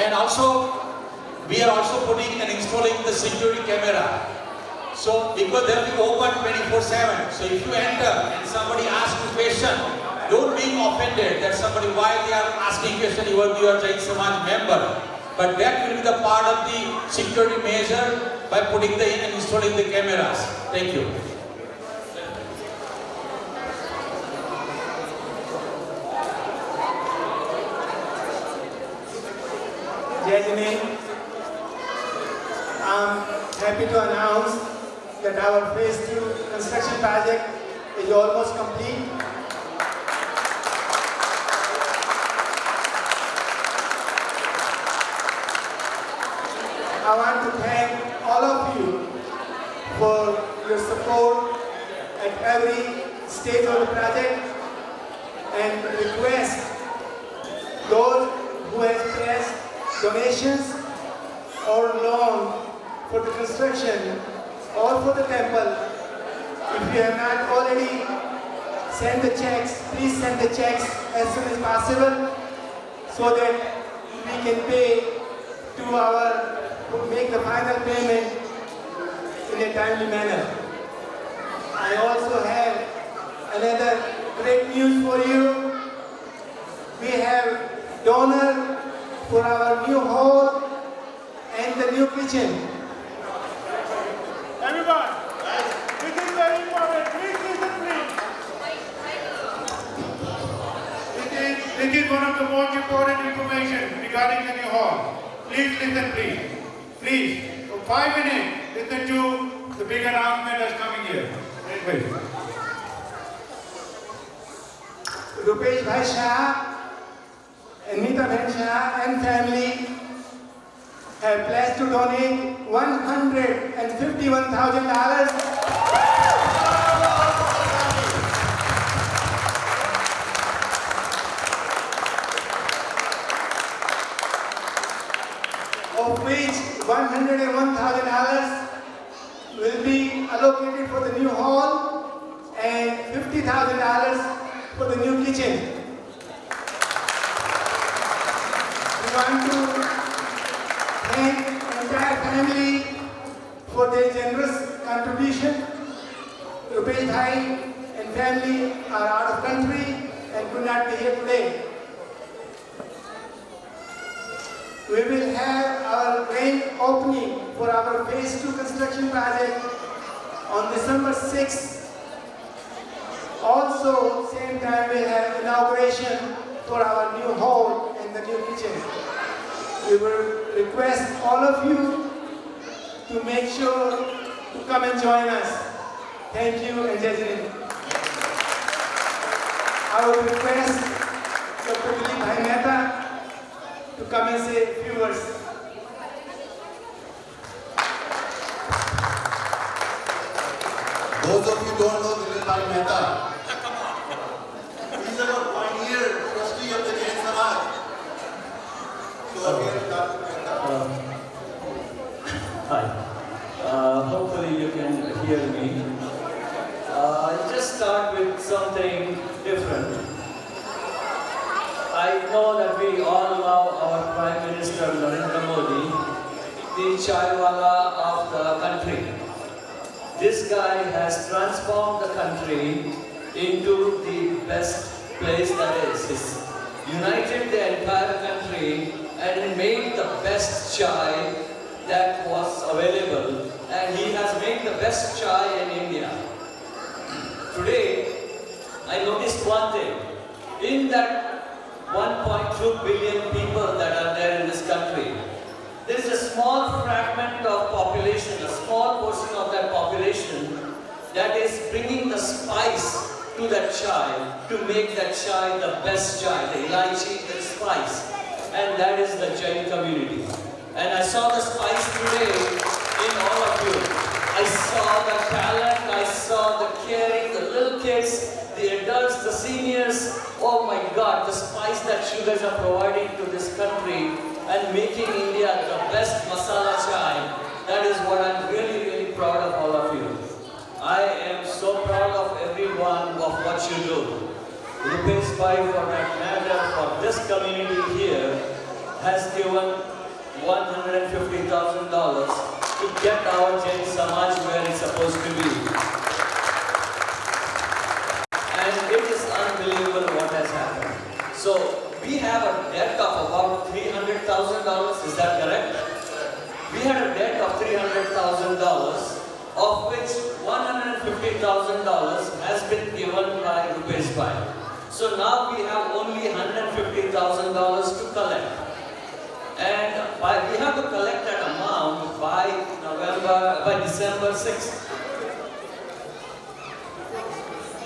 And also, we are also putting and installing the security camera. So, because they will be open 24/7. So, if you enter and somebody asks you a question, don't be offended that somebody, why they are asking question, even if you are Jain Samaj member. But that will be the part of the security measure by putting and installing the cameras. Thank you. Jain, I'm happy to announce that our phase 2 construction project is almost complete. I want to thank all of you for your support at every stage of the project and request those who have pressed donations or loan for the construction or for the temple. If you have not already sent the checks, please send the checks as soon as possible so that we can make the final payment in a timely manner. I also have another great news for you. We have donor for our new hall and the new kitchen. Everyone, this is very important. Please listen, please. This is one of the most important information regarding the new hall. Please listen, please. Please, for 5 minutes, listen to the big announcement that's coming here. Wait. Rupesh Bhai Shah, Anita Bhen Shah and family have pledged to donate $151,000 of which $101,000 will be allocated for the new hall and $50,000 for the new kitchen. We want to thank the entire family for their generous contribution. Rupesh Bhai and family are out of country and could not be here today. We will have our grand opening for our phase 2 construction project on December 6th. Also, same time we'll have inauguration for our new hall and the the new kitchen. We will request all of you to make sure to come and join us. Thank you and Jai Jain. I would request Dr. Dilip Bhai Mehta to come and say a few words. Those of you who don't know Dilip Bhai Mehta, he's our pioneer trustee of the Jain Samaj. So here is Dr. Mehta. Hi. Hopefully you can hear me. I'll just start with something different. I know that we all love our Prime Minister Narendra Modi, the chaiwala of the country. This guy has transformed the country into the best place that is. He's united the entire country and made the best chai that was available, and he has made the best chai in India. Today, I noticed one thing. In that 1.2 billion people that are there in this country, there is a small fragment of population, a small portion of that population that is bringing the spice to that chai to make that chai the best chai, the elaichi, the spice. And that is the Jain community. And I saw the spice today in all of you. I saw the talent, I saw the caring, the little kids, the adults, the seniors. Oh my God, the spice that you guys are providing to this country and making India the best masala chai. That is what I'm really, really proud of all of you. I am so proud of everyone of what you do. Rupesh Bhai, for that matter, for this community here, has given $150,000 to get our Jain Samaj where it's supposed to be. And it is unbelievable what has happened. So, we have a debt of about $300,000, is that correct? We had a debt of $300,000, of which $150,000 has been given by Rupesh Bhai. So now we have only $150,000 to collect. And we have to collect that amount by December 6th.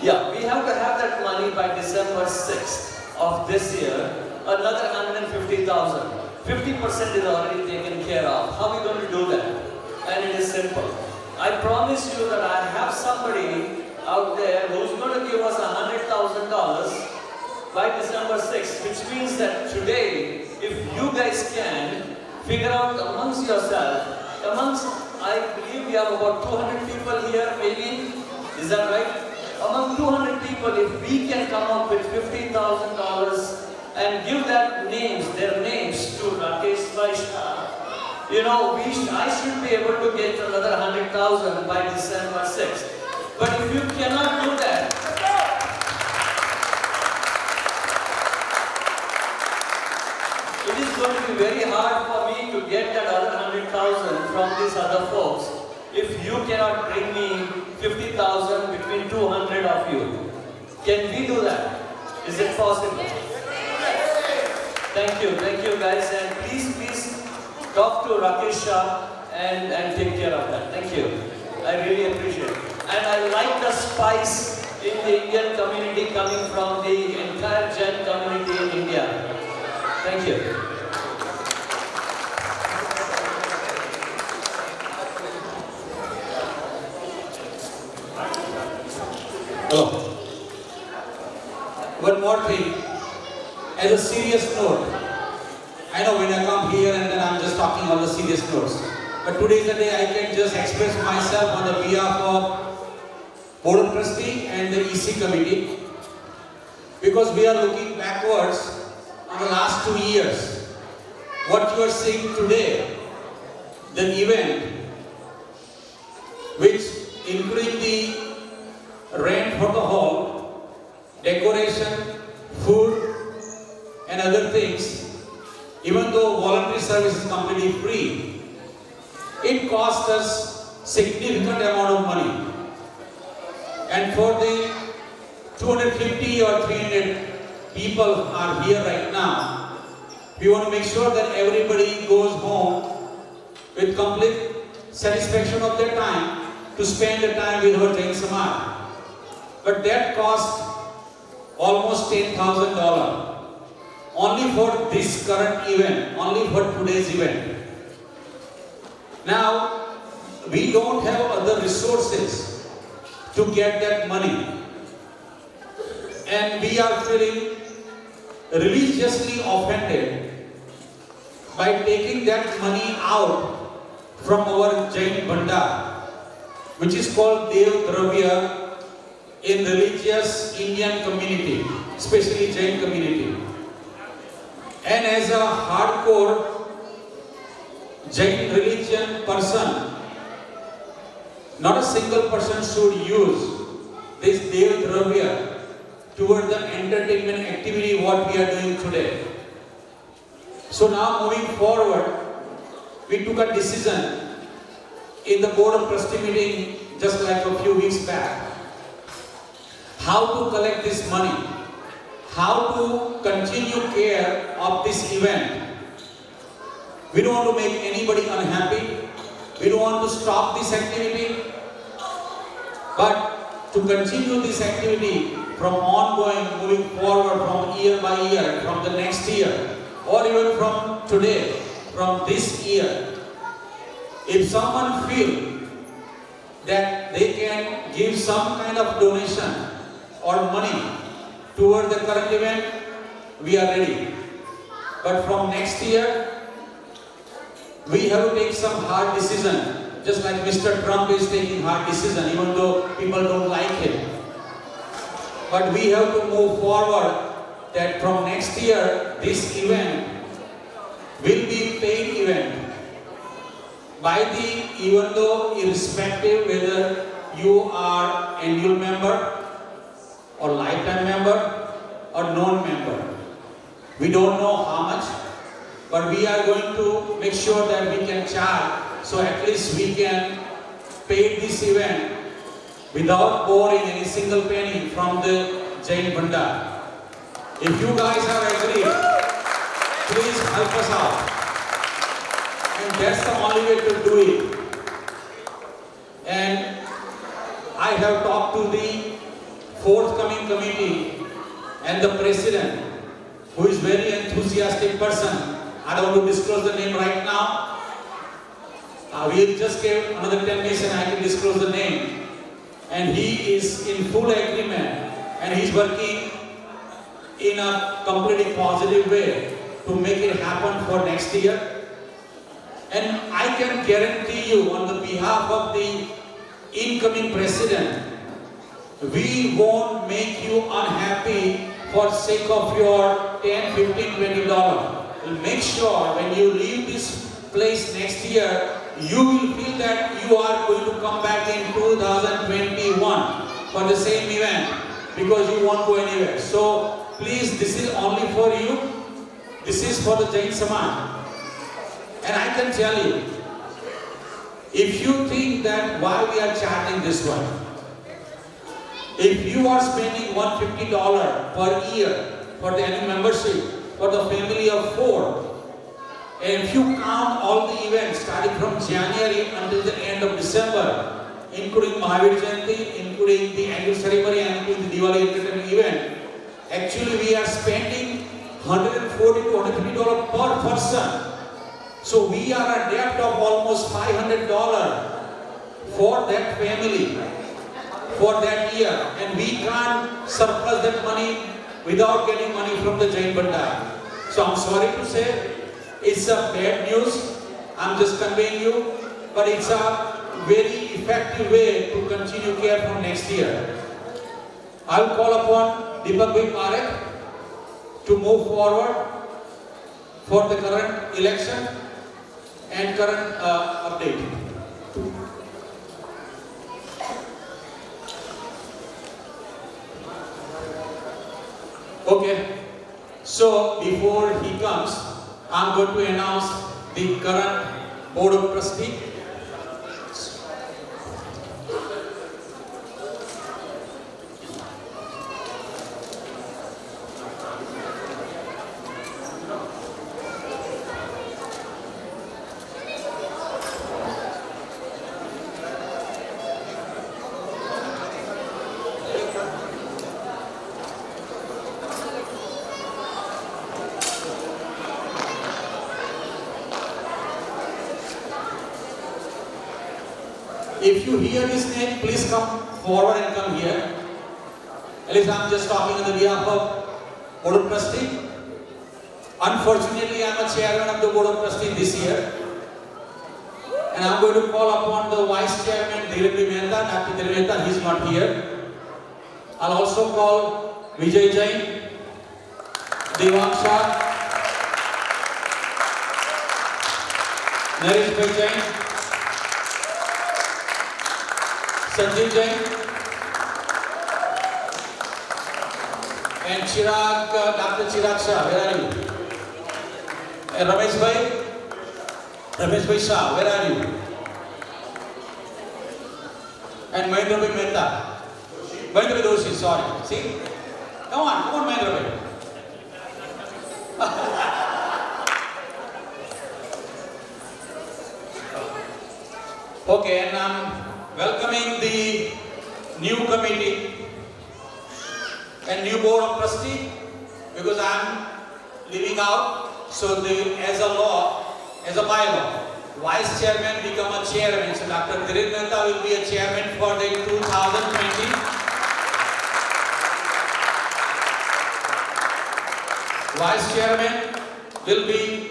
Yeah, we have to have that money by December 6th of this year, another $150,000. 50% is already taken care of. How are we going to do that? And it is simple. I promise you that I have somebody out there who's going to give us $100,000 by December 6th, which means that today, if you guys can figure out amongst yourself, I believe we have about 200 people here, maybe, is that right? Among 200 people, if we can come up with $50,000 and give their names to Rakesh Vaishnav, you know, I should be able to get another 100,000 by December 6th. But if you cannot do that, it is going to be very hard for me to get that other 100,000 from these other folks if you cannot bring me 50,000 between 200 of you. Can we do that? Is it possible? Thank you guys, and please talk to Rakesh Shah and take care of that. Thank you. I really appreciate it. And I like the spice in the Indian community coming from the entire Jain community in India. Thank you. Hello. One more thing. As a serious note, I know when I come here and then I'm just talking on the serious notes. But today is the day I can just express myself on the behalf of Board of Trustee and the EC committee, because we are looking backwards on the last 2 years. What you are seeing today, the event, which including the rent for the hall, decoration, food, and other things, even though voluntary service is completely free, it cost us significant amount of money. And for the 250 or 300 people are here right now, We want to make sure that everybody goes home with complete satisfaction of their time to spend the time with our Jain Samaj. But that cost almost $10,000 only for this current event, only for today's event. Now, we don't have other resources to get that money, and we are feeling religiously offended by taking that money out from our Jain Bhandar, which is called Dev Dravya in religious Indian community, especially Jain community. And as a hardcore Jain religion person, not a single person should use this Dev Dravya toward the entertainment activity what we are doing today. So now moving forward, we took a decision in the board of trustee meeting just like a few weeks back, how to collect this money, how to continue care of this event. We don't want to make anybody unhappy. We don't want to stop this activity, but to continue this activity from ongoing, moving forward from year by year, from the next year, or even from today, from this year. If someone feels that they can give some kind of donation or money toward the current event, we are ready. But from next year, we have to take some hard decision, just like Mr. Trump is taking hard decision, even though people don't like it. But we have to move forward that from next year, this event will be paid event by the, even though irrespective whether you are annual member or lifetime member or non-member. We don't know how much, but we are going to make sure that we can charge, so at least we can pay this event without borrowing any single penny from the Jain Bhandar. If you guys are agreed, please help us out. And that's the only way to do it. And I have talked to the forthcoming committee and the president, who is very enthusiastic person. I don't want to disclose the name right now. We'll just give another 10 minutes and I can disclose the name. And he is in full agreement, and he's working in a completely positive way to make it happen for next year. And I can guarantee you on the behalf of the incoming president, we won't make you unhappy for sake of your $10, $15, $20. We'll make sure when you leave this place next year, you will feel that you are going to come back in 2021 for the same event, because you won't go anywhere. So please, this is only for you. This is for the Jain Samaj. And I can tell you, if you think that why we are charging this one, if you are spending $150 per year for the annual membership for the family of 4, and if you count all the events starting from January until the end of December, including Mahavir Jayanti, including the annual ceremony, and including the Diwali entertainment event, actually we are spending $140 to $150 per person. So we are a debt of almost $500 for that family for that year, and we can't surplus that money without getting money from the Jain Bhandar. So I'm sorry to say, it's a bad news. I'm just conveying you, but it's a very effective way to continue care from next year. I'll call upon Deepak Bhai Parekh to move forward for the current election and current update. Okay, so before he comes, I'm going to announce the current Board of Trustees. If you hear this name, please come forward and come here. At least I'm just talking on the behalf of Board of Trustee. Unfortunately, I'm a chairman of the Board of Trustee this year. And I'm going to call upon the Vice Chairman, Dr. Mehta. He's not here. I'll also call Vijay Jain, Devang Shah, Naresh Jain, Sanjeev Jain, and Chirag, Dr. Chirag Shah, where are you? And Ramesh Bhai Shah, where are you? And Mahendra Bhai Mehta. Mahendra Bhai Doshi, sorry. See? Come on, Mahendra Bhai. Okay, and I'm welcoming the new committee and new Board of Trustee because I'm leaving out. So as a law, as a bylaw, Vice Chairman become a Chairman. So Dr. Dhiren Mehta will be a Chairman for the 2020. Vice Chairman will be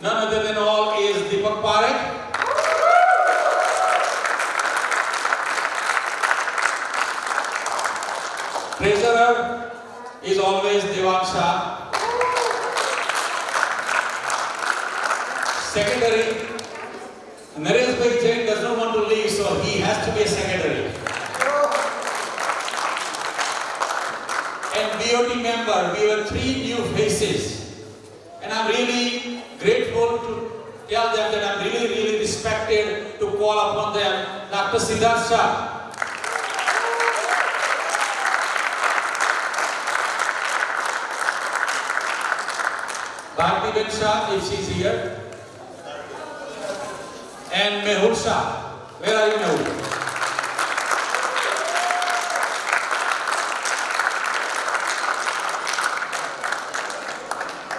none other than all is Deepak Parekh. Treasurer is always Devang Shah. Secretary, Naresh Bhai Jain does not want to leave, so he has to be a secretary. And BOT member, we have 3 new faces. And I'm really grateful to tell them that I'm really respected to call upon them. Dr. Siddharth Shah. Bharti Ben Shah, if she's here. And Mehul Shah. Where are you, Mehul?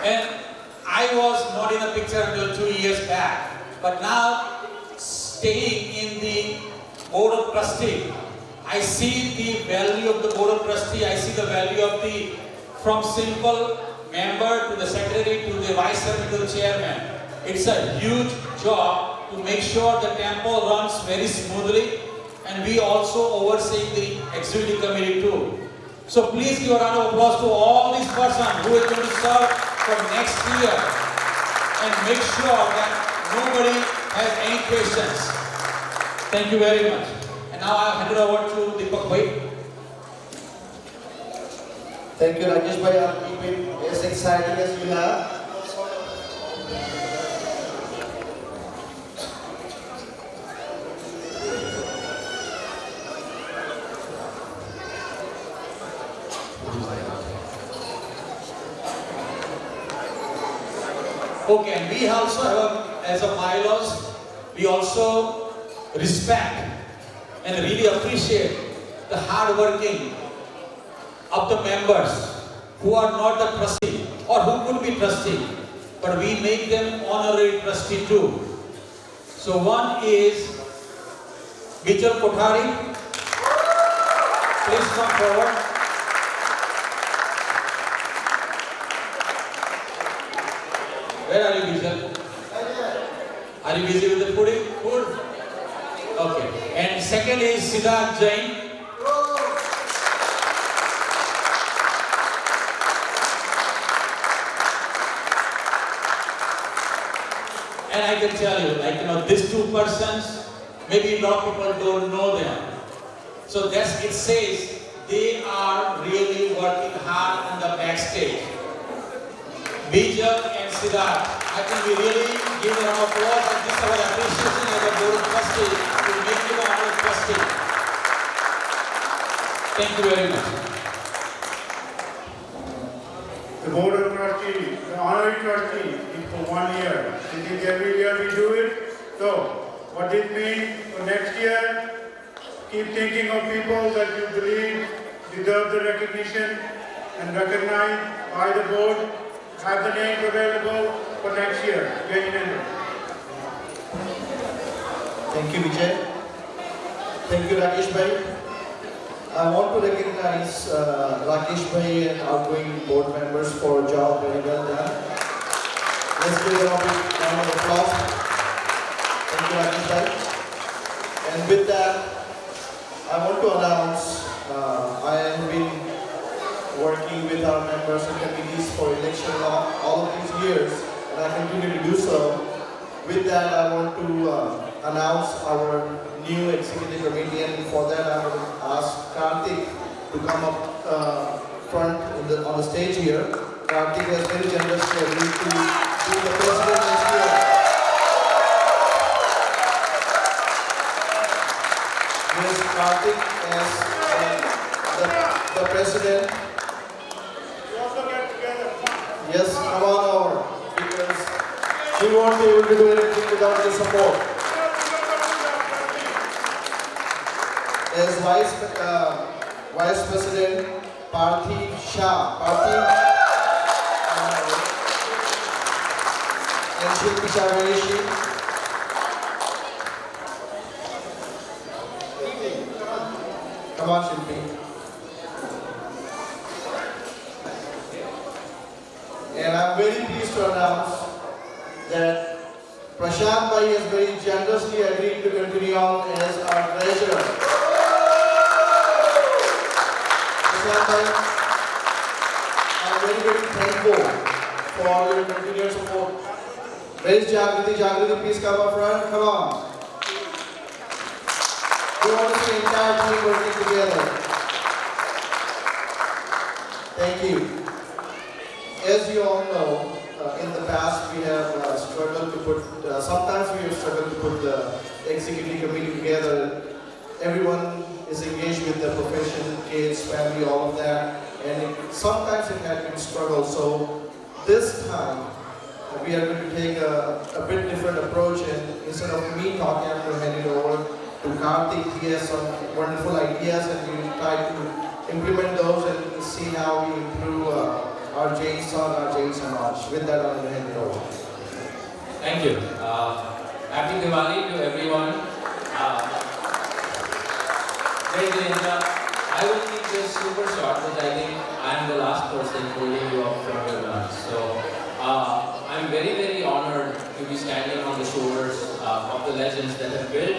And I was not in the picture until 2 years back. But now, staying in the Board of Trustee, I see the value of the Board of Trustee. I see the value of from simple member to the secretary to the vice chairman to the chairman. It's a huge job to make sure the temple runs very smoothly, and we also oversee the executive committee too. So please give a round of applause to all these persons who are going to serve for next year and make sure that nobody has any questions. Thank you very much. And now I'll hand it over to Deepak Bhai. Thank you, Rajesh Bhai. I'll keep it as exciting as you have. Okay, and we also have, as a bylaws, we also respect and really appreciate the hard working of the members who are not the trustee or who could be trustee, but we make them honorary trustee too. So one is Bijal Kothari. Please come forward. Where are you, Bijal? Are you busy with the food? Okay. And second is Siddharth Jain. And I can tell you, these 2 persons, maybe a lot of people don't know them. So it says they are really working hard on the backstage. Bijal and Siddharth, I think we really give them an applause and this is our appreciation as a Board of Trustee to make them a Board of Trustee. Thank you very much. The Board of Trustees, the honorary trustee is for 1 year. I think every year we do it. So, what it means for next year, keep thinking of people that you believe deserve the recognition and recognized by the board. Have the names available for next year. Thank you, Vijay. Thank you, Rakesh Bhai. I want to recognize Rakesh Bhai and outgoing board members for a job very well done. Let's give them a big round of applause. Thank you, Rakesh Bhai. And with that, I want to announce I have been working with our members and committees for election law all of these years, and I continue to do so. With that, I want to announce our new executive committee, and for that I will ask Karthik to come up front on the stage here. Karthik has very generously agreed to be the president next year. Yes, Karthik as the president. We also get together. Yes, come on over, because we won't be able to do anything without your support. As Vice President Parthiv Shah, and Shilpi Chavanishi. Come on, Shilpi. And I'm very pleased to announce that Prashant Bhai has very generously agreed to continue on as our treasurer. Prashant Bhai, I'm very thankful for all your continued support. Where is Jagriti? Jagriti, please come up front. Come on. We want to see the entire team working together. Thank you. As you all know, in the past we have struggled to put, sometimes we have struggled to put the executive committee together. Everyone is engaged with the profession, kids, family, all of that, and sometimes it had been a struggle. So this time we are going to take a bit different approach, and instead of me talking, I'm going to hand it over to Karthik. He has some wonderful ideas, and we will try to implement those and see how we improve our Jain son, our Jain Samaj. With that, I'm going to hand it over. Thank you. Happy Diwali to everyone. I will keep this super short because I think I'm the last person holding you up from your lunch. So I'm very honored to be standing on the shoulders of the legends that have built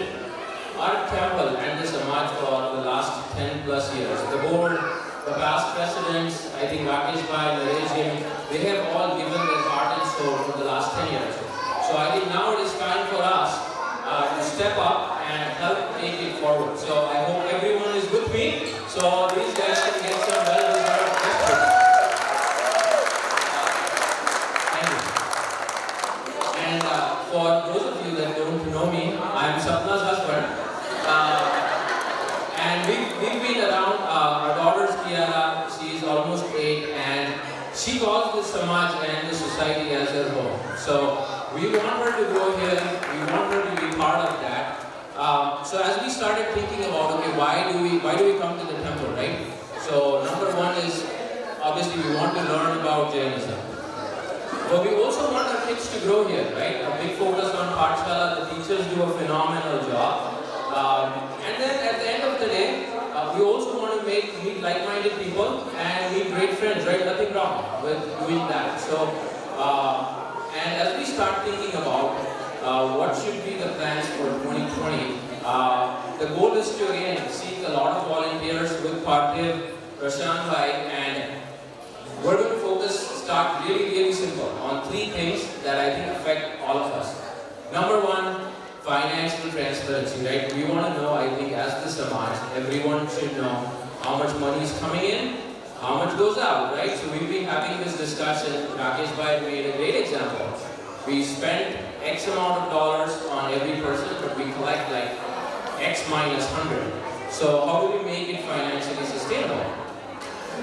our temple and the Samaj for the last 10 plus years. The board, the past presidents, I think Rakesh Bhai, Jain, they have all given their heart and soul for the last 10 years. So I think now it is time for us to step up and help take it forward. So I hope everyone is with me, so these guys can get some well-deserved respect. Thank you. And for those of you that don't know me, I'm Sapna's husband. And we've been around. Our daughter's Kiara, she's almost 8, and she calls the Samaj and the society as her home. So we want her to go here, we want her to be part of that. So as we started thinking about, okay, why do we come to the temple, right? So number one is, obviously we want to learn about Jainism. But we also want our kids to grow here, right? A big focus on Pathshala, the teachers do a phenomenal job. And then at the end of the day, we also want to meet like-minded people and meet great friends, right? Nothing wrong with doing that. So, and as we start thinking about what should be the plans for 2020, the goal is to again seek a lot of volunteers with Parthiv, Prashant Bhai, and we're going to start really simple on 3 things that I think affect all of us. Number 1, financial transparency, right? We want to know, I think, as the Samaj, everyone should know how much money is coming in, how much goes out, right? So we've been having this discussion. Rakesh Bhai made a great example. We spend X amount of dollars on every person, but we collect like X minus 100. So how do we make it financially sustainable?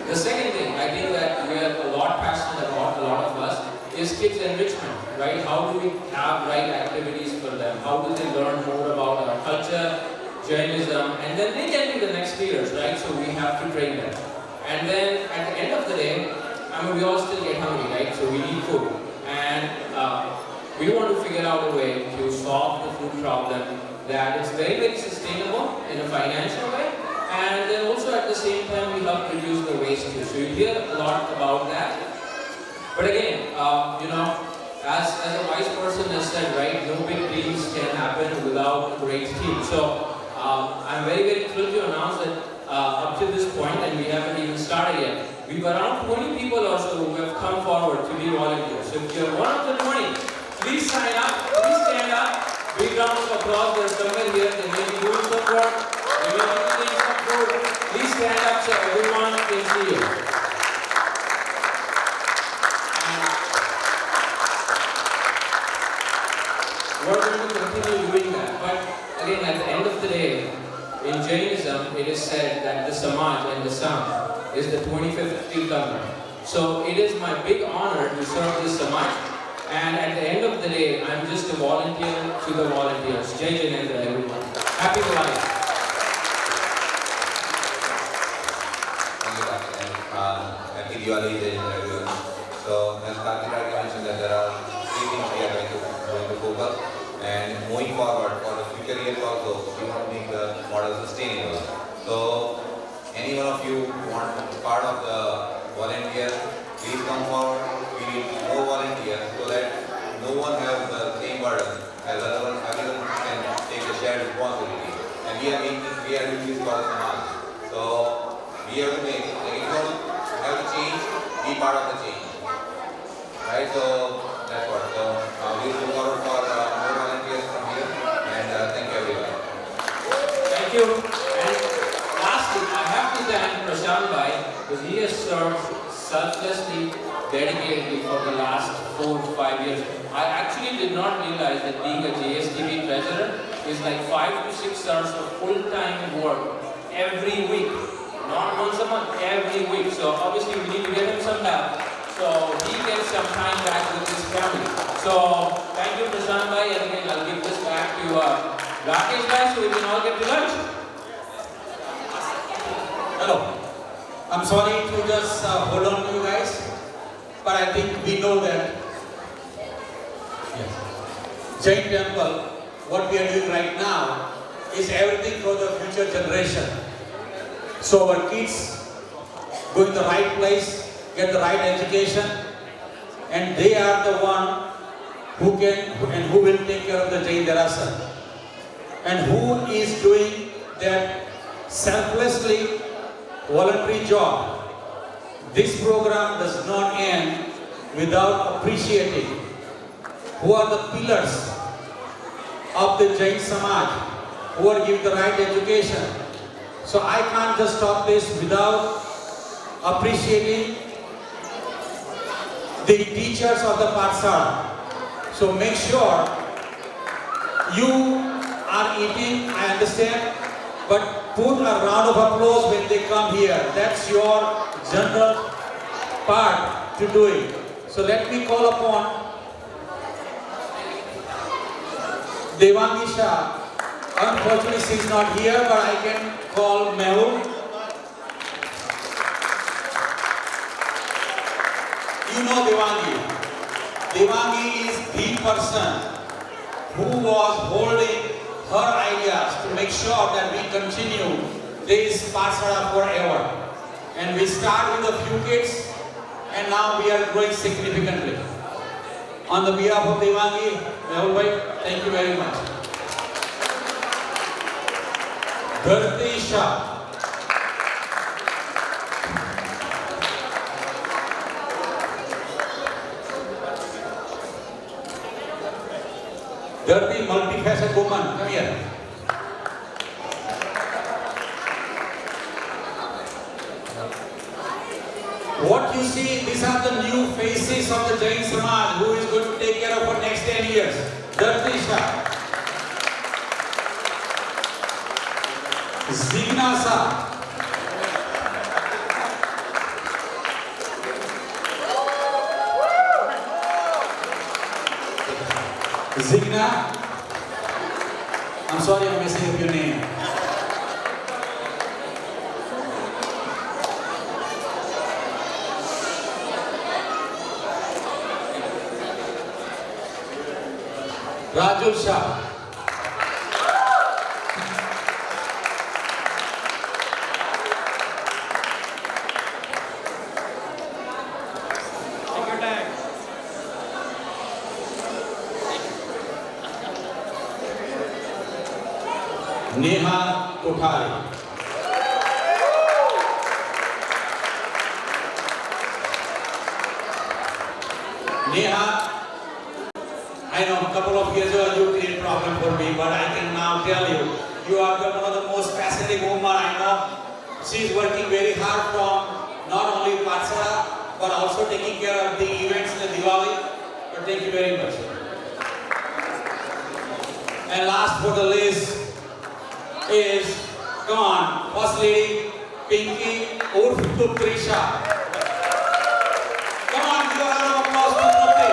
The second thing, I think that we are a lot passionate about, a lot of us, is kids enrichment, right? How do we have right activities for them? How do they learn more about our culture, Jainism, and then they can be the next leaders, right? So we have to train them. And then at the end of the day, I mean, we all still get hungry, right? So we need food. And we want to figure out a way to solve the food problem that it's very, very sustainable in a financial way, and then also at the same time we help reduce the waste too. So you hear a lot about that. But again, you know, as a vice person has said, right, no big dreams can happen without a great team. So I'm very, very thrilled to announce that up to this point, and we haven't even started yet, we've around 20 people or so who have come forward to be volunteers. So if you're one of the 20, please sign up, please stand up. Big round of applause. There's someone here, they may be doing some work, they may be eating some food. Please stand up so everyone can see you. We're going to continue doing that. But again, at the end of the day, in Jainism, it is said that the Samaj and the Samaj is the 25th Tirthankar. So it is my big honor to serve this Samaj. And at the end of the day, I'm just a volunteer to the volunteers. Jai Janendra, everyone. Happy Diwali. Thank you, Dr. Happy Diwali, Jai Janendra, everyone. So, as Dr. mentioned, that there are 3 things we are going to focus. And moving forward for the future years also, we want to make the model sustainable. So, any one of you want to be part of the volunteer, please come forward. We need more volunteers so that no one has the same burden as everyone can take the shared responsibility. And we are doing this for the Samaj. So, we have to make, like, if you want to have the change, be part of the change. Right? So, that's what. So, we look forward for more volunteers from here. And thank you, everyone. Thank you. And lastly, I have to thank Prashant Bhai because he has served selflessly, dedicatedly for the last 4 to 5 years. I actually did not realize that being a JSTB treasurer is like 5 to 6 hours of full-time work every week. Not once a month, every week. So obviously we need to get him some help. So he gets some time back with his family. So thank you, Prashant Bhai, and again I'll give this back to Rakesh Bhai so we can all get to lunch. Hello. I'm sorry to just hold on to you guys, but I think we know that Jain Temple, what we are doing right now is everything for the future generation. So our kids go in the right place, get the right education, and they are the one who can and who will take care of the Jain Darasa, and who is doing that selflessly voluntary job. This program does not end without appreciating who are the pillars of the Jain Samaj, who are giving the right education. So I can't just stop this without appreciating the teachers of the Pathshala. So make sure you are eating, I understand, but put a round of applause when they come here. That's your general part to do it. So let me call upon Devangi Shah. Unfortunately, she is not here, but I can call Mehul. You know Devangi. Devangi is the person who was holding her ideas to make sure that we continue this Pathshala forever. And we start with a few kids, and now we are growing significantly. On the behalf of Devangi, Mehul bhai, thank you very much. Dharti Shah. Dharti, multifaceted woman, come here. What you see, these are the new faces of the Jain Samaj who is going to take care of for next 10 years. Dharti Shah. Zigna Shah. Zigna. I'm sorry I'm messing up your name. Rajul Shah. Neha Kothari. Neha, I know a couple of years ago you created a problem for me, but I can now tell you, you are one of the most fascinating women I know. She is working very hard from not only Patsara, but also taking care of the events in the Diwali. But thank you very much. And last for the list is, come on, First Lady Pinky Urf Trisha. Come on, give a round of applause to Trupti.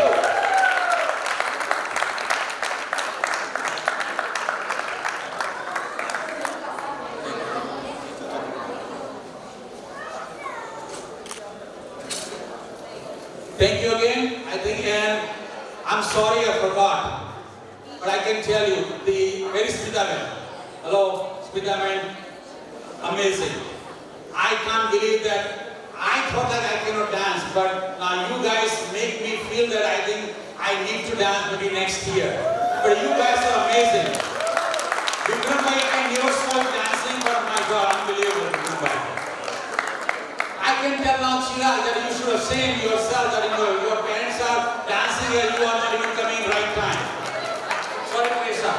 Thank you again. I think, and I'm sorry I forgot, but I can tell you, where is Smita man? Hello, Smita man, amazing. I can't believe that. I thought that I cannot dance, but now you guys make me feel that I think I need to dance maybe next year. But you guys are amazing. Vikram bhai, I never saw you dancing, but my God, unbelievable, Vikram bhai. I can tell now, Sheila, that you should have seen yourself that your parents are dancing and you are not even coming right time. Sorry, Teresa.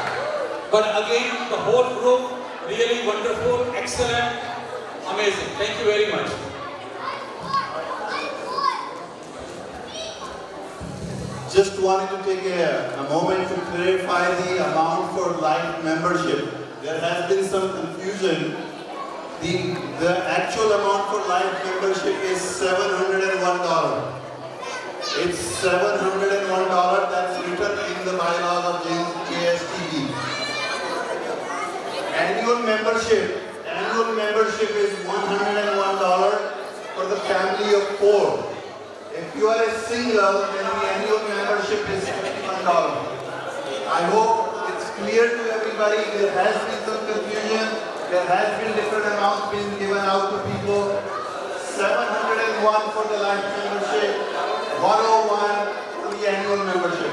But again, the whole group, really wonderful, excellent, amazing. Thank you very much. Just wanted to take a moment to clarify the amount for life membership. There has been some confusion. The actual amount for life membership is $701. It's $701 that's written in the bylaws of JSTB. Annual membership is $101 for the family of 4. If you are a single, then the annual membership is $51. I hope it's clear to everybody. There has been some confusion. There has been different amounts being given out to people. $701 for the life membership, $101 for the annual membership.